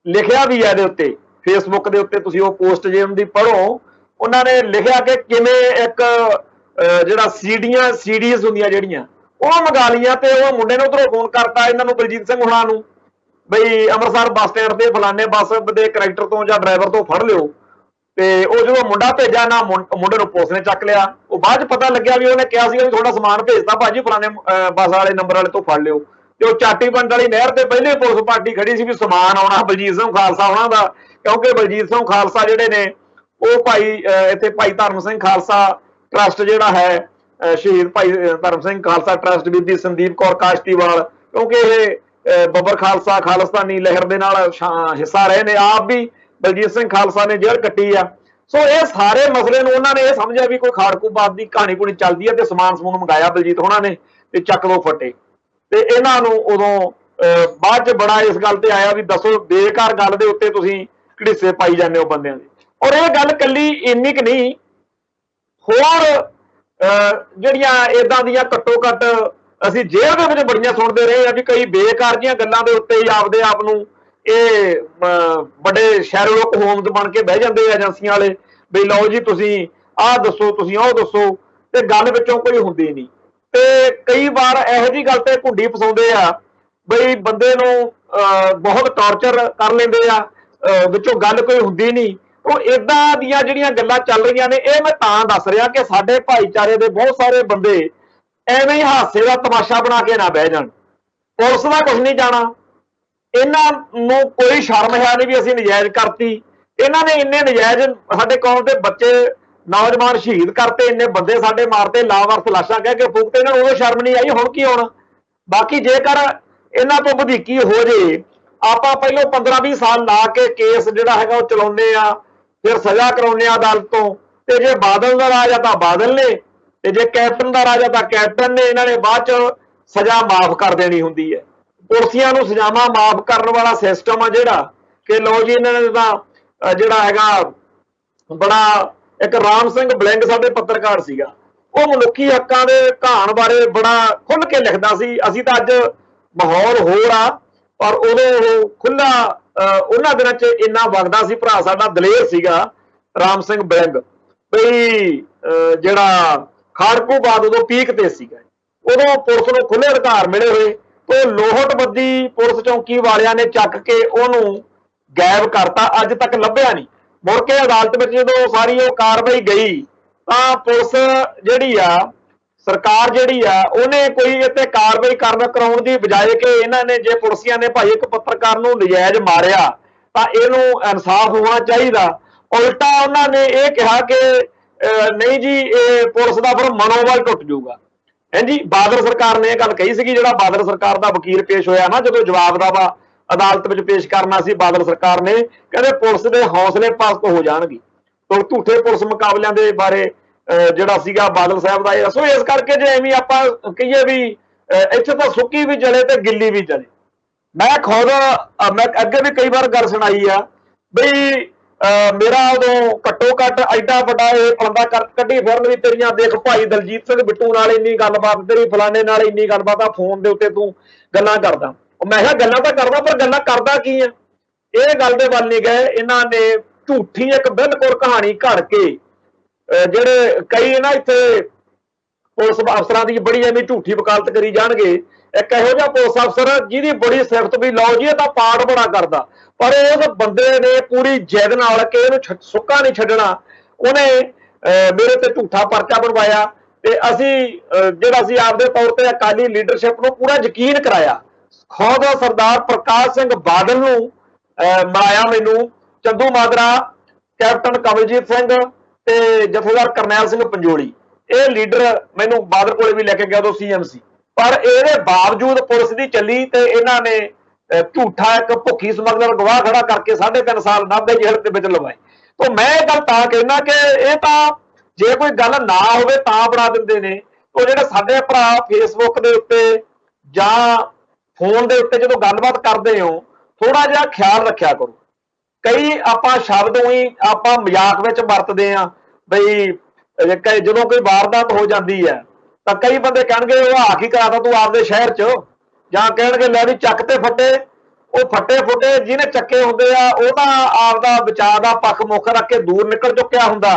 लिखिया भी है उत्ते फेसबुक के उत्ते, तुसीं ओह पोस्ट जे उनकी पढ़ो। उन्होंने लिखिया कि किवें एक जिहड़ा सीडीज हुंदियां जिहड़ियां ओह मंगा लियां ते ओह मुंडे ने उधरों फोन करता इन्हां नूं बलजीत सिंह हुणां नूं बई अमृतसर बस स्टैंड ते फलाने बस दे कंडक्टर तो जां ड्राइवर तो फड़ लिओ। ਤੇ ਉਹ ਜਦੋਂ ਮੁੰਡਾ ਭੇਜਿਆ ਨਾ ਮੁੰਡੇ ਨੂੰ ਪੁਲਿਸ ਨੇ ਚੱਕ ਲਿਆ। ਉਹ ਬਾਅਦ ਚ ਪਤਾ ਲੱਗਿਆ ਵੀ ਉਹਨੇ ਕਿਹਾ ਸੀ ਵੀ ਤੁਹਾਡਾ ਸਮਾਨ ਭੇਜਦਾ ਭਾਜੀ ਫਲਾਣੇ ਬੱਸ ਵਾਲੇ ਨੰਬਰ ਵਾਲੇ ਤੋਂ ਫੜ ਲਿਓ। ਤੇ ਉਹ ਚਾਟੀ ਪਿੰਡ ਵਾਲੀ ਨਹਿਰ ਤੇ ਪਹਿਲੇ ਪੁਲਿਸ ਪਾਰਟੀ ਖੜੀ ਸੀ ਵੀ ਸਮਾਨ ਆਉਣਾ ਬਲਜੀਤ ਸਿੰਘ ਖਾਲਸਾ ਉਹਨਾਂ ਦਾ, ਕਿਉਂਕਿ ਬਲਜੀਤ ਸਿੰਘ ਖਾਲਸਾ ਜਿਹੜੇ ਨੇ ਉਹ ਭਾਈ ਇੱਥੇ ਭਾਈ ਧਰਮ ਸਿੰਘ ਖਾਲਸਾ ਟਰਸਟ ਜਿਹੜਾ ਹੈ ਸ਼ਹੀਦ ਭਾਈ ਧਰਮ ਸਿੰਘ ਖਾਲਸਾ ਟਰਸਟ ਬੀਬੀ ਸੰਦੀਪ ਕੌਰ ਕਾਸ਼ਤੀਵਾਲ, ਕਿਉਂਕਿ ਇਹ ਬੱਬਰ ਖਾਲਸਾ ਖਾਲਸਤਾਨੀ ਲਹਿਰ ਦੇ ਨਾਲ ਹਿੱਸਾ ਰਹੇ ਨੇ, ਆਪ ਵੀ बलजीत सिंह खालसा ने जेल कट्टी आ। सो ये सारे मसले नूं उन्होंने ये समझा भी कोई खाड़कूबाद की कहानी कुणी चलती है ते समान समून मंगाया बलजीत होना ने ते चक दो फटे ते इन्हां नूं उदों बाद च बड़ा इस गल ते आया भी दसो बेकार गल दे उत्ते तुसीं घड़ीसे पाई जांदे हो बंदिआं दे। और ये गल कल्ली इन्नी क नहीं, होर जिहड़ियां इदां दीयां घट्टो घट्ट असीं जेल दे विच बड़ियां सुणदे रहे आ भी कई बेकार जिहियां गल्लां दे उत्ते ही आपदे आप नूं बड़े शैरलॉक होम्स बन के बह जाते एजेंसियां वाले भी लो जी तुसीं आह दसो तुसीं ओह दसो ते गल विचों कोई हुंदी नहीं। ते कई बार इहो जी गल ते घुंडी फसाउंदे आ बई बंदे नूं बहुत टॉर्चर कर लैंदे आ, विचों गल कोई हुंदी नहीं। ਉਹ इदां ਦੀਆਂ ਜਿਹੜੀਆਂ ਗੱਲਾਂ ਚੱਲ ਰਹੀਆਂ ਨੇ ਇਹ ਮੈਂ ਤਾਂ ਦੱਸ ਰਿਹਾ ਕਿ ਸਾਡੇ ਭਾਈਚਾਰੇ ਦੇ ਬਹੁਤ ਸਾਰੇ ਬੰਦੇ ਐਵੇਂ ਹੀ ਹਾਸੇ ਦਾ ਤਮਾਸ਼ਾ ਬਣਾ ਕੇ ਨਾ ਬਹਿ ਜਾਣ। ਪੁਲਿਸ ਦਾ ਕੁਝ ਨਹੀਂ ਜਾਣਾ, ਇਹਨਾਂ ਨੂੰ ਕੋਈ ਸ਼ਰਮ ਹੈ ਨਹੀਂ ਵੀ ਅਸੀਂ ਨਜਾਇਜ਼ ਕਰਤੀ। ਇਹਨਾਂ ਨੇ ਇੰਨੇ ਨਜਾਇਜ਼ ਸਾਡੇ ਕੌਮ ਦੇ ਬੱਚੇ ਨੌਜਵਾਨ ਸ਼ਹੀਦ ਕਰਤੇ, ਇੰਨੇ ਬੰਦੇ ਸਾਡੇ ਮਾਰਤੇ, ਲਾਵਾਰਸ ਲਾਸ਼ਾਂ ਕਹਿ ਕੇ ਫੂਕਤੇ, ਇਹਨਾਂ ਨੂੰ ਉਦੋਂ ਸ਼ਰਮ ਨਹੀਂ ਆਈ, ਹੁਣ ਕੀ ਹੋਣਾ। ਬਾਕੀ ਜੇਕਰ ਇਹਨਾਂ ਤੋਂ ਵਧੀਕੀ ਹੋ ਜੇ, ਆਪਾਂ ਪਹਿਲੋਂ 15-20 ਸਾਲ ਲਾ ਕੇ ਕੇਸ ਜਿਹੜਾ ਹੈਗਾ ਉਹ ਚਲਾਉਂਦੇ ਆ, ਫਿਰ ਸਜ਼ਾ ਕਰਾਉਂਦੇ ਆ ਅਦਾਲਤ ਤੋਂ, ਤੇ ਜੇ ਬਾਦਲ ਦਾ ਰਾਜ ਆ ਤਾਂ ਬਾਦਲ ਨੇ, ਤੇ ਜੇ ਕੈਪਟਨ ਦਾ ਰਾਜ ਆ ਤਾਂ ਕੈਪਟਨ ਨੇ, ਇਹਨਾਂ ਨੇ ਬਾਅਦ ਚ ਸਜ਼ਾ ਮਾਫ ਕਰ ਦੇਣੀ ਹੁੰਦੀ ਹੈ। ਪੁਲਸੀਆਂ ਨੂੰ ਸਜ਼ਾਵਾਂ ਮਾਫ ਕਰਨ ਵਾਲਾ ਸਿਸਟਮ ਆ ਜਿਹੜਾ ਕਿ ਲਓ ਜੀ ਇਹਨਾਂ ਨੇ ਤਾਂ ਜਿਹੜਾ ਹੈਗਾ ਬੜਾ ਇੱਕ ਰਾਮ ਸਿੰਘ ਬਲਿੰਗ ਸਾਡੇ ਪੱਤਰਕਾਰ ਸੀਗਾ, ਉਹ ਮਨੁੱਖੀ ਹੱਕਾਂ ਦੇ ਕਹਾਣ ਬਾਰੇ ਬੜਾ ਖੁੱਲ੍ਹ ਕੇ ਲਿਖਦਾ ਸੀ। ਅਸੀਂ ਤਾਂ ਅੱਜ ਮਾਹੌਲ ਹੋਰ ਆ, ਪਰ ਉਦੋਂ ਉਹ ਖੁੱਲ੍ਹਾ ਉਹਨਾਂ ਦਿਨਾਂ 'ਚ ਇੰਨਾ ਵਗਦਾ ਸੀ। ਭਰਾ ਸਾਡਾ ਦਲੇਰ ਸੀਗਾ ਰਾਮ ਸਿੰਘ ਬਲਿੰਗ, ਬਈ ਜਿਹੜਾ ਖਾੜਕੂਬਾਦ ਉਦੋਂ ਪੀਕ ਤੇ ਸੀਗਾ, ਉਦੋਂ ਪੁਲਿਸ ਨੂੰ ਖੁੱਲੇ ਅਧਿਕਾਰ ਮਿਲੇ ਹੋਏ ਤੇ ਲੋਹਟਬੱਦੀ ਪੁਲਿਸ ਚੌਂਕੀ ਵਾਲਿਆਂ ਨੇ ਚੱਕ ਕੇ ਉਹਨੂੰ ਗਾਇਬ ਕਰਤਾ, ਅੱਜ ਤੱਕ ਲੱਭਿਆ ਨਹੀਂ। ਮੁੜ ਕੇ ਅਦਾਲਤ ਵਿੱਚ ਜਦੋਂ ਸਾਰੀ ਉਹ ਕਾਰਵਾਈ ਗਈ ਤਾਂ ਪੁਲਿਸ ਜਿਹੜੀ ਆ, ਸਰਕਾਰ ਜਿਹੜੀ ਆ, ਉਹਨੇ ਕੋਈ ਇੱਥੇ ਕਾਰਵਾਈ ਕਰਾਉਣ ਦੀ ਬਜਾਏ ਕਿ ਇਹਨਾਂ ਨੇ ਜੇ ਪੁਲਿਸੀਆਂ ਨੇ ਭਾਈ ਇੱਕ ਪੱਤਰਕਾਰ ਨੂੰ ਨਜਾਇਜ਼ ਮਾਰਿਆ ਤਾਂ ਇਹਨੂੰ ਇਨਸਾਫ ਹੋਣਾ ਚਾਹੀਦਾ, ਉਲਟਾ ਉਹਨਾਂ ਨੇ ਇਹ ਕਿਹਾ ਕਿ ਨਹੀਂ ਜੀ ਇਹ ਪੁਲਿਸ ਦਾ ਫਿਰ ਮਨੋਬਲ ਟੁੱਟ ਜਾਊਗਾ। ਹਾਂਜੀ, ਬਾਦਲ ਸਰਕਾਰ ਨੇ ਇਹ ਗੱਲ ਕਹੀ ਸੀਗੀ, ਜਿਹੜਾ ਬਾਦਲ ਸਰਕਾਰ ਦਾ ਵਕੀਲ ਪੇਸ਼ ਹੋਇਆ ਨਾ ਜਦੋਂ ਜਵਾਬ ਦਾਵਾ ਅਦਾਲਤ ਵਿੱਚ ਪੇਸ਼ ਕਰਨਾ ਸੀ, ਬਾਦਲ ਸਰਕਾਰ ਨੇ ਕਹਿੰਦੇ ਪੁਲਿਸ ਦੇ ਹੌਸਲੇ ਪਸਤ ਹੋ ਜਾਣਗੇ। ਝੂਠੇ ਪੁਲਿਸ ਮੁਕਾਬਲਿਆਂ ਦੇ ਬਾਰੇ ਜਿਹੜਾ ਸੀਗਾ ਬਾਦਲ ਸਾਹਿਬ ਦਾ ਇਹ। ਸੋ ਇਸ ਕਰਕੇ ਜੇ ਐਵੇਂ ਆਪਾਂ ਕਹੀਏ ਵੀ ਇੱਥੇ ਤਾਂ ਸੁੱਕੀ ਵੀ ਜਲੇ ਤੇ ਗਿੱਲੀ ਵੀ ਜਲੇ। ਮੈਂ ਖੁਦ ਮੈਂ ਅੱਗੇ ਵੀ ਕਈ ਵਾਰ ਗੱਲ ਸੁਣਾਈ ਆ ਬਈ ਮੇਰਾ ਉਦੋਂ ਘੱਟੋ ਘੱਟ ਐਡਾ ਵੱਡਾ ਇਹ ਪਲੰਦਾ ਕੱਢੀ ਫਿਰਨ ਵੀ ਤੇਰੀਆਂ ਦੇਖ ਭਾਈ ਦਲਜੀਤ ਸਿੰਘ ਬਿੱਟੂ ਨਾਲ ਇੰਨੀ ਗੱਲਬਾਤ, ਤੇਰੀ ਫਲਾਣੇ ਨਾਲ ਇੰਨੀ ਗੱਲਬਾਤ ਆ, ਫੋਨ ਦੇ ਉੱਤੇ ਤੂੰ ਗੱਲਾਂ ਕਰਦਾ। ਮੈਂ ਕਿਹਾ ਗੱਲਾਂ ਤਾਂ ਕਰਦਾ ਪਰ ਗੱਲਾਂ ਕਰਦਾ ਕੀ ਆ, ਇਹ ਗੱਲ ਦੇ ਵੱਲ ਨਹੀਂ ਗਏ। ਇਹਨਾਂ ਨੇ ਝੂਠੀ ਇੱਕ ਬਿਲਕੁਲ ਕਹਾਣੀ ਘੜ ਕੇ ਜਿਹੜੇ ਕਈ ਨਾ ਇੱਥੇ ਪੁਲਿਸ ਅਫਸਰਾਂ ਦੀ ਬੜੀ ਐਵੇਂ ਝੂਠੀ ਵਕਾਲਤ ਕਰੀ ਜਾਣਗੇ। ਇੱਕ ਇਹੋ ਜਿਹਾ ਪੁਲਿਸ ਅਫਸਰ ਜਿਹਦੀ ਬੜੀ ਸਿਫਤ ਵੀ ਲਓ ਜੀ ਇਹ ਤਾਂ ਪਾਠ ਬੜਾ ਕਰਦਾ, ਪਰ ਉਸ ਬੰਦੇ ਨੇ ਪੂਰੀ ਜਿੱਦ ਨਾਲ ਕਿ ਇਹਨੂੰ ਸੁੱਕਾ ਨਹੀਂ ਛੱਡਣਾ, ਉਹਨੇ ਮੇਰੇ ਤੇ ਝੂਠਾ ਪਰਚਾ ਬਣਵਾਇਆ ਤੇ ਅਸੀਂ ਜਿਹੜਾ ਸੀ ਆਪਦੇ ਤੌਰ ਤੇ ਅਕਾਲੀ ਲੀਡਰਸ਼ਿਪ ਨੂੰ ਪੂਰਾ ਯਕੀਨ ਕਰਾਇਆ। ਖੁਦ ਸਰਦਾਰ ਪ੍ਰਕਾਸ਼ ਸਿੰਘ ਬਾਦਲ ਨੂੰ ਮਿਲਾਇਆ ਮੈਨੂੰ, ਚੰਦੂ ਮਾਜਰਾ, ਕੈਪਟਨ ਕਮਲਜੀਤ ਸਿੰਘ ਤੇ ਜਥੇਦਾਰ ਕਰਨੈਲ ਸਿੰਘ ਪੰਜੋਲੀ, ਇਹ ਲੀਡਰ ਮੈਨੂੰ ਬਾਦਲ ਕੋਲੇ ਵੀ ਲੈ ਕੇ ਗਿਆ ਉਦੋਂ ਸੀਐਮ ਸੀ। ਪਰ ਇਹਦੇ ਬਾਵਜੂਦ ਪੁਲਿਸ ਦੀ ਚੱਲੀ ਤੇ ਇਹਨਾਂ ਨੇ ਝੂਠਾ ਇੱਕ ਭੁੱਖੀ ਸਮਗਲਰ ਗਵਾਹ ਖੜਾ ਕਰਕੇ 3.5 ਸਾਲ ਨਾਭੇ ਜੇਲ੍ਹ ਦੇ ਵਿੱਚ ਲਵਾਏ। ਤਾਂ ਮੈਂ ਇਹ ਗੱਲ ਤਾਂ ਕਹਿਣਾ ਕਿ ਇਹ ਤਾਂ ਜੇ ਕੋਈ ਗੱਲ ਨਾ ਹੋਵੇ ਤਾਂ ਬਣਾ ਦਿੰਦੇ ਨੇ। ਉਹ ਜਿਹੜੇ ਸਾਡੇ ਭਰਾ ਫੇਸਬੁੱਕ ਦੇ ਉੱਤੇ ਜਾਂ ਫੋਨ ਦੇ ਉੱਤੇ ਜਦੋਂ ਗੱਲਬਾਤ ਕਰਦੇ ਹੋ ਥੋੜਾ ਜਿਹਾ ਖਿਆਲ ਰੱਖਿਆ ਕਰੋ। ਕਈ ਆਪਾਂ ਸ਼ਬਦ ਉਹੀ ਆਪਾਂ ਮਜ਼ਾਕ ਵਿੱਚ ਵਰਤਦੇ ਆ ਬਈ ਜਦੋਂ ਕੋਈ ਵਾਰਦਾਤ ਹੋ ਜਾਂਦੀ ਹੈ ਤਾਂ ਕਈ ਬੰਦੇ ਕਹਿਣਗੇ ਉਹ ਆ ਕੀ ਕਰਾਤਾ ਤੂੰ ਆਪਦੇ ਸ਼ਹਿਰ 'ਚ, ਜਾਂ ਕਹਿਣਗੇ ਲੈ ਵੀ ਚੱਕ ਤੇ ਫੱਟੇ। ਉਹ ਫੱਟੇ ਫੁੱਟੇ ਜਿਹਨੇ ਚੱਕੇ ਹੁੰਦੇ ਆ ਉਹ ਤਾਂ ਆਪਦਾ ਬਚਾਅ ਦਾ ਪੱਖ ਮੁੱਖ ਰੱਖ ਕੇ ਦੂਰ ਨਿਕਲ ਚੁੱਕਿਆ ਹੁੰਦਾ।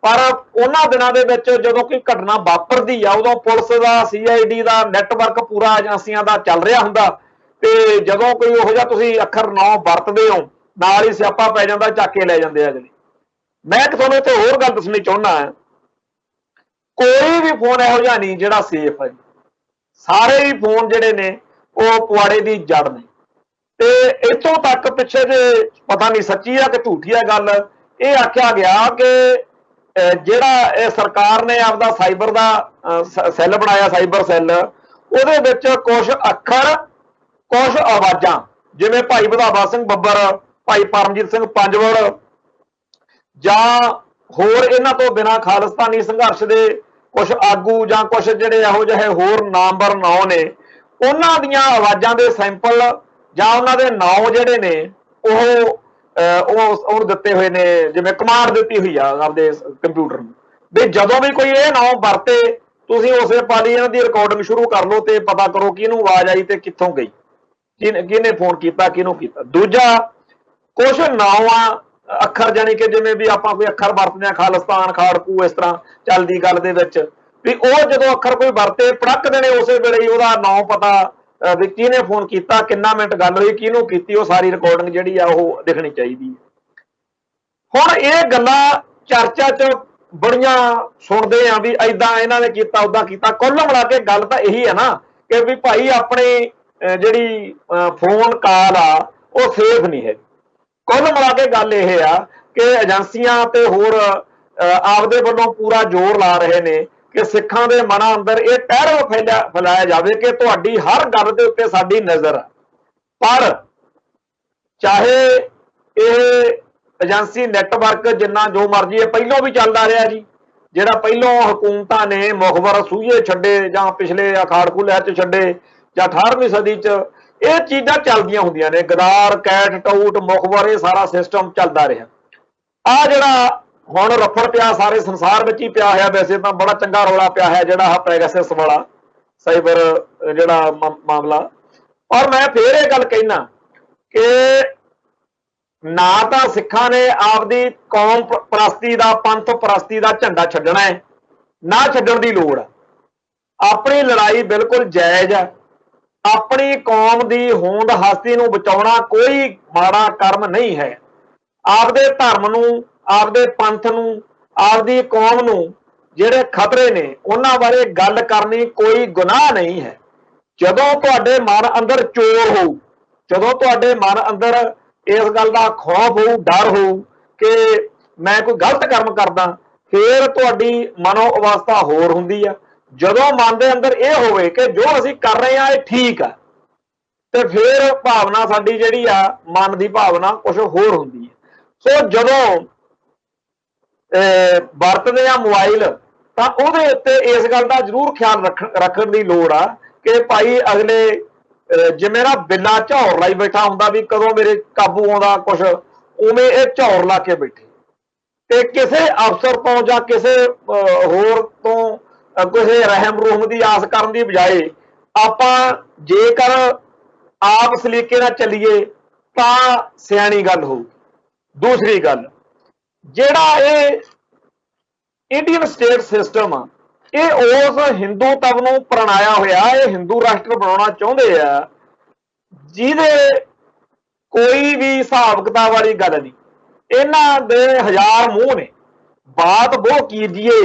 ਪਰ ਉਹਨਾਂ ਦਿਨਾਂ ਦੇ ਵਿੱਚ ਜਦੋਂ ਕੋਈ ਘਟਨਾ ਵਾਪਰਦੀ ਆ ਉਦੋਂ ਪੁਲਿਸ ਦਾ, CID ਦਾ ਨੈਟਵਰਕ ਪੂਰਾ ਏਜੰਸੀਆਂ ਦਾ ਚੱਲ ਰਿਹਾ ਹੁੰਦਾ ਤੇ ਜਦੋਂ ਕੋਈ ਉਹੋ ਜਿਹਾ ਤੁਸੀਂ ਅੱਖਰ 9 ਵਰਤਦੇ ਹੋ ਨਾਲ ਹੀ ਸਿਆਪਾ ਪੈ ਜਾਂਦਾ, ਚੱਕ ਕੇ ਲੈ ਜਾਂਦੇ ਆ ਅਗਲੇ। ਮੈਂ ਤੁਹਾਨੂੰ ਇੱਥੇ ਹੋਰ ਗੱਲ ਦੱਸਣੀ ਚਾਹੁੰਦਾ, ਕੋਈ ਵੀ ਫੋਨ ਇਹੋ ਜਿਹਾ ਨਹੀਂ ਜਿਹੜਾ ਸੇਫ ਹੈ। ਸਾਰੇ ਹੀ ਫੋਨ ਜਿਹੜੇ ਨੇ ਉਹ ਪੁਆੜੇ ਦੀ ਜੜ ਨੇ। ਤੇ ਇੱਥੋਂ ਤੱਕ ਪਿੱਛੇ ਜੇ ਪਤਾ ਨਹੀਂ ਸੱਚੀ ਆ ਕਿ ਝੂਠੀ ਆ ਗੱਲ, ਇਹ ਆਖਿਆ ਗਿਆ ਕਿ ਜਿਹੜਾ ਇਹ ਸਰਕਾਰ ਨੇ ਆਪਦਾ ਸਾਈਬਰ ਦਾ ਸੈੱਲ ਬਣਾਇਆ, ਸਾਈਬਰ ਸੈੱਲ, ਉਹਦੇ ਵਿੱਚ ਕੁਝ ਅੱਖਰ ਕੁਝ ਆਵਾਜ਼ਾਂ ਜਿਵੇਂ ਭਾਈ ਵਧਾਵਾ ਸਿੰਘ ਬੱਬਰ, ਭਾਈ ਪਰਮਜੀਤ ਸਿੰਘ ਪੰਜਵੜ ਜਾਂ ਹੋਰ ਇਹਨਾਂ ਤੋਂ ਬਿਨਾਂ ਖਾਲਿਸਤਾਨੀ ਸੰਘਰਸ਼ ਦੇ ਕੁਝ ਆਗੂ ਜਾਂ ਕੁਝ ਜਿਹੜੇ ਇਹੋ ਜਿਹੇ ਹੋਰ ਨਾਮਵਰ ਨਾਂ ਨੇ, ਉਹਨਾਂ ਦੀਆਂ ਆਵਾਜ਼ਾਂ ਦੇ ਸੈਂਪਲ ਜਾਂ ਉਹਨਾਂ ਦੇ ਨਾਂ ਜਿਹੜੇ ਨੇ ਉਹ ਉਹਨੂੰ ਦਿੱਤੇ ਹੋਏ ਨੇ, ਜਿਵੇਂ ਕਮਾਂਡ ਦਿੱਤੀ ਹੋਈ ਆ ਆਪਦੇ ਕੰਪਿਊਟਰ ਨੂੰ ਵੀ ਜਦੋਂ ਵੀ ਕੋਈ ਇਹ ਨਾਂ ਵਰਤੇ ਤੁਸੀਂ ਉਸੇ ਪਾਲੀ ਇਹਨਾਂ ਦੀ ਰਿਕਾਰਡਿੰਗ ਸ਼ੁਰੂ ਕਰ ਲਓ ਤੇ ਪਤਾ ਕਰੋ ਕਿਹਨੂੰ ਆਵਾਜ਼ ਆਈ ਤੇ ਕਿੱਥੋਂ ਗਈ, ਕਿਹਨੇ ਫੋਨ ਕੀਤਾ, ਕਿਹਨੂੰ ਕੀਤਾ। ਦੂਜਾ, ਕੁਝ ਨਾਂ ਅੱਖਰ ਜਾਨੀ ਕਿ ਜਿਵੇਂ ਵੀ ਆਪਾਂ ਕੋਈ ਅੱਖਰ ਵਰਤਦੇ ਆ, ਖਾਲਿਸਤਾਨ, ਖਾੜਕੂ, ਇਸ ਤਰ੍ਹਾਂ ਚੱਲਦੀ ਗੱਲ ਦੇ ਵਿੱਚ ਵੀ ਉਹ ਜਦੋਂ ਅੱਖਰ ਕੋਈ ਵਰਤੇ ਪੜਕ ਦੇਣੇ ਉਸੇ ਵੇਲੇ ਹੀ ਉਹਦਾ ਨਾਂ ਪਤਾ ਵੀ ਕਿਹਨੇ ਫੋਨ ਕੀਤਾ, ਕਿੰਨਾ ਮਿੰਟ ਗੱਲ ਹੋਈ, ਕਿਹਨੂੰ ਕੀਤੀ, ਉਹ ਸਾਰੀ ਰਿਕਾਰਡਿੰਗ ਜਿਹੜੀ ਆ ਉਹ ਦਿਖਣੀ ਚਾਹੀਦੀ ਹੈ। ਹੁਣ ਇਹ ਗੱਲਾਂ ਚਰਚਾ 'ਚ ਬੜੀਆਂ ਸੁਣਦੇ ਆ ਵੀ ਏਦਾਂ ਇਹਨਾਂ ਨੇ ਕੀਤਾ, ਓਦਾਂ ਕੀਤਾ। ਕੁੱਲ ਮਿਲਾ ਕੇ ਗੱਲ ਤਾਂ ਇਹੀ ਹੈ ਨਾ ਕਿ ਵੀ ਭਾਈ ਆਪਣੀ ਜਿਹੜੀ ਫੋਨ ਕਾਲ ਆ ਉਹ ਸੇਫ ਨਹੀਂ ਹੈ। ਕੁੱਲ ਮਿਲਾ ਕੇ ਗੱਲ ਇਹ ਆ ਕਿ ਏਜੰਸੀਆਂ ਤੇ ਹੋਰ ਆਪਦੇ ਵੱਲੋਂ ਪੂਰਾ ਜ਼ੋਰ ਲਾ ਰਹੇ ਨੇ ਕਿ ਸਿੱਖਾਂ ਦੇ ਮਨਾਂ ਅੰਦਰ ਇਹ ਟਹਿਰ ਫੈਲਾਇਆ ਜਾਵੇ ਕਿ ਤੁਹਾਡੀ ਹਰ ਗੱਲ ਦੇ ਉੱਤੇ ਸਾਡੀ ਨਜ਼ਰ ਆ। ਪਰ ਚਾਹੇ ਇਹ ਏਜੰਸੀ ਨੈਟਵਰਕ ਜਿੰਨਾ ਜੋ ਮਰਜ਼ੀ ਹੈ ਪਹਿਲੋਂ ਵੀ ਚੱਲਦਾ ਰਿਹਾ ਜੀ, ਜਿਹੜਾ ਪਹਿਲੋਂ ਹਕੂਮਤਾਂ ਨੇ ਮੁਖਬਰ ਸੂਹੇ ਛੱਡੇ ਜਾਂ ਪਿਛਲੇ ਖਾੜਕੂ ਲਹਿਰ 'ਚ ਛੱਡੇ ਜਾਂ 18ਵੀਂ ਸਦੀ 'ਚ ਇਹ ਚੀਜ਼ਾਂ ਚੱਲਦੀਆਂ ਹੁੰਦੀਆਂ ਨੇ, ਗਦਾਰ, ਕੈਟ, ਟਾਊਟ, ਮੁਖਬਰ, ਇਹ ਸਾਰਾ ਸਿਸਟਮ ਚੱਲਦਾ ਰਿਹਾ। ਆ ਜਿਹੜਾ ਹੁਣ ਰਫੜ ਪਿਆ ਸਾਰੇ ਸੰਸਾਰ ਵਿੱਚ ਹੀ ਪਿਆ ਹੋਇਆ, ਵੈਸੇ ਤਾਂ ਬੜਾ ਚੰਗਾ ਰੌਲਾ ਪਿਆ ਹੈ ਜਿਹੜਾ ਆਹ ਪੈਗਾਸਸ ਵਾਲਾ ਸਾਈਬਰ ਜਿਹੜਾ ਮਾਮਲਾ। ਔਰ ਮੈਂ ਫੇਰ ਇਹ ਗੱਲ ਕਹਿਣਾ ਕਿ ਨਾ ਤਾਂ ਸਿੱਖਾਂ ਨੇ ਆਪਦੀ ਕੌਮ ਪ੍ਰਸਤੀ ਦਾ, ਪੰਥ ਪ੍ਰਸਤੀ ਦਾ ਝੰਡਾ ਛੱਡਣਾ ਹੈ, ना छड्डण दी लोड़ आ। अपनी लड़ाई बिल्कुल जायज़ है। अपनी कौम की होंद हस्ती नूं बचाउणा कोई माड़ा कर्म नहीं है। आपदे धर्म नूं, आपदे पंथ नूं, आपदी कौम नूं ਜਿਹੜੇ खतरे ने उन्हां बारे गल करनी कोई गुनाह नहीं है। ਜਦੋਂ ਤੁਹਾਡੇ ਮਨ ਅੰਦਰ ਚੋਰ ਹੋਊ, ਜਦੋਂ ਤੁਹਾਡੇ ਮਨ ਅੰਦਰ ਇਸ ਗੱਲ ਦਾ ਖੌਫ ਹੋਊ, ਡਰ ਹੋਊ ਕਿ ਮੈਂ ਕੋਈ ਗਲਤ ਕਰਮ ਕਰਦਾ, ਫਿਰ ਤੁਹਾਡੀ ਮਨੋ ਅਵਸਥਾ ਹੋਰ ਹੁੰਦੀ ਆ। ਜਦੋਂ ਮਨ ਦੇ ਅੰਦਰ ਇਹ ਹੋਵੇ ਕਿ ਜੋ ਅਸੀਂ ਕਰ ਰਹੇ ਹਾਂ ਇਹ ਠੀਕ ਆ, ਤੇ ਫਿਰ ਭਾਵਨਾ ਸਾਡੀ ਜਿਹੜੀ ਆ ਮਨ ਦੀ ਭਾਵਨਾ ਕੁਝ ਹੋਰ ਹੁੰਦੀ ਹੈ। ਸੋ ਜਦੋਂ ਵਰਤਦੇ ਆ मोबाइल ਤਾਂ ਉਹਦੇ ਉੱਤੇ ਇਸ ਗੱਲ ਦਾ ਜ਼ਰੂਰ ਖਿਆਲ ਰੱਖਣ ਦੀ ਲੋੜ ਆ कि भाई अगले जिमें ना बिल्ला झौर लाई बैठा होंदा भी कदों मेरे काबू आउंदा कुछ, उवें ये झौर ला के बैठे ते किसी अफसर तो जां किसी होर तो किसी रहम रूहम की आस करन दी बजाए आपां जेकर आप सलीके नाल चलीए तां सियाणी गल होਊ। दूसरी गल जिहड़ा ये इंडियन स्टेट सिस्टम आ ਇਹ ਉਸ ਹਿੰਦੂਤਵ ਨੂੰ ਪ੍ਰਣਾਇਆ ਹੋਇਆ, ਇਹ ਹਿੰਦੂ ਰਾਸ਼ਟਰ ਬਣਾਉਣਾ ਚਾਹੁੰਦੇ ਆ ਜਿਹਦੇ ਕੋਈ ਵੀ ਹਿਸਾਬ ਕਿਤਾਬ ਵਾਲੀ ਗੱਲ ਨਹੀਂ। ਇਹਨਾਂ ਦੇ ਹਜ਼ਾਰ ਮੂੰਹ ਨੇ, बात वो कीजिए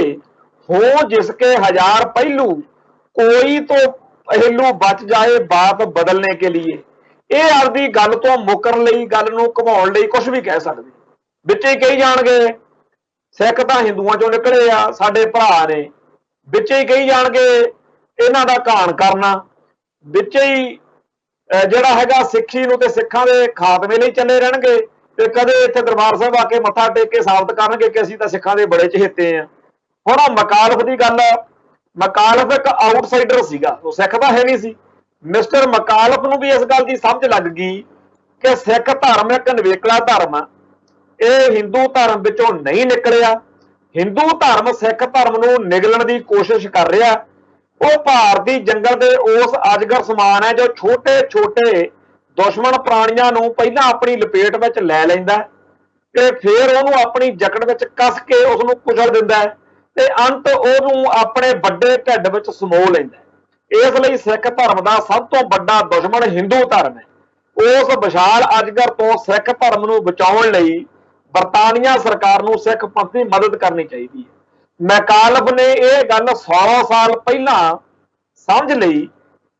हो जिसके हजार पहलू, कोई तो पहलू बच जाए बात बदलने के लिए। ये आपकी गल तो मुकरन लई, गल नूं घुमाउण लई कुछ भी कह सकते। विच ही कही जाणगे सिख तां हिंदुआं चों निकले आ, साडे भरा ने, विच ही कही जाणगे इन्हां दा घाण करना, विच ही जिहड़ा हैगा सिੱਖੀ ਨੂੰ ਤੇ ਸਿੱਖਾਂ ਦੇ ਖਾਤਮੇ ਲਈ ਚੱਲੇ ਰਹਿਣਗੇ ਤੇ ਕਦੇ ਇੱਥੇ ਦਰਬਾਰ ਸਾਹਿਬ ਆ ਕੇ ਮੱਥਾ ਟੇਕ ਕੇ ਸਾਬਤ ਕਰਨਗੇ ਕਿ ਅਸੀਂ ਤਾਂ ਸਿੱਖਾਂ ਦੇ ਬੜੇ ਚਹੇਤੇ ਆ। ਹੁਣ ਮਕਾਲਫ ਦੀ ਗੱਲ, ਮਕਾਲਫ ਇੱਕ ਆਊਟਸਾਈਡਰ ਸੀਗਾ, ਉਹ ਸਿੱਖ ਤਾਂ ਹੈ ਨਹੀਂ ਸੀ। ਮਿਸਟਰ ਮਕਾਲਫ ਨੂੰ ਵੀ ਇਸ ਗੱਲ ਦੀ ਸਮਝ ਲੱਗ ਗਈ ਕਿ ਸਿੱਖ ਧਰਮ ਇੱਕ ਨਿਵੇਕਲਾ ਧਰਮ ਆ, ਇਹ ਹਿੰਦੂ ਧਰਮ ਵਿੱਚੋਂ ਨਹੀਂ ਨਿਕਲਿਆ। ਹਿੰਦੂ ਧਰਮ ਸਿੱਖ ਧਰਮ ਨੂੰ ਨਿਗਲਣ ਦੀ ਕੋਸ਼ਿਸ਼ ਕਰ ਰਿਹਾ। ਉਹ ਭਾਰਤੀ ਜੰਗਲ ਦੇ ਉਸ ਅਜਗਰ ਸਮਾਨ ਹੈ ਜੋ ਛੋਟੇ ਛੋਟੇ ਦੁਸ਼ਮਣ ਪ੍ਰਾਣੀਆਂ ਨੂੰ ਪਹਿਲਾਂ ਆਪਣੀ ਲਪੇਟ ਵਿੱਚ ਲੈ ਲੈਂਦਾ ਤੇ ਫਿਰ ਉਹਨੂੰ ਆਪਣੀ ਜਕੜ ਵਿੱਚ ਕੱਸ ਕੇ ਉਸ ਨੂੰ ਕੁਚਲ ਦਿੰਦਾ ਤੇ ਅੰਤ ਉਹਨੂੰ ਆਪਣੇ ਵੱਡੇ ਢਿੱਡ ਵਿੱਚ ਸਮੋ ਲੈਂਦਾ। ਇਸ ਲਈ ਸਿੱਖ ਧਰਮ ਦਾ ਸਭ ਤੋਂ ਵੱਡਾ ਦੁਸ਼ਮਣ ਹਿੰਦੂ ਧਰਮ ਹੈ। ਉਸ ਵਿਸ਼ਾਲ ਅਜਗਰ ਤੋਂ ਸਿੱਖ ਧਰਮ ਨੂੰ ਬਚਾਉਣ ਲਈ ਬਰਤਾਨੀਆ ਸਰਕਾਰ ਨੂੰ ਸਿੱਖ ਪੰਥ ਦੀ ਮਦਦ ਕਰਨੀ ਚਾਹੀਦੀ ਹੈ। ਮੈਕਾਲਫ ਨੇ ਇਹ ਗੱਲ 100 ਸਾਲ ਪਹਿਲਾਂ ਸਮਝ ਲਈ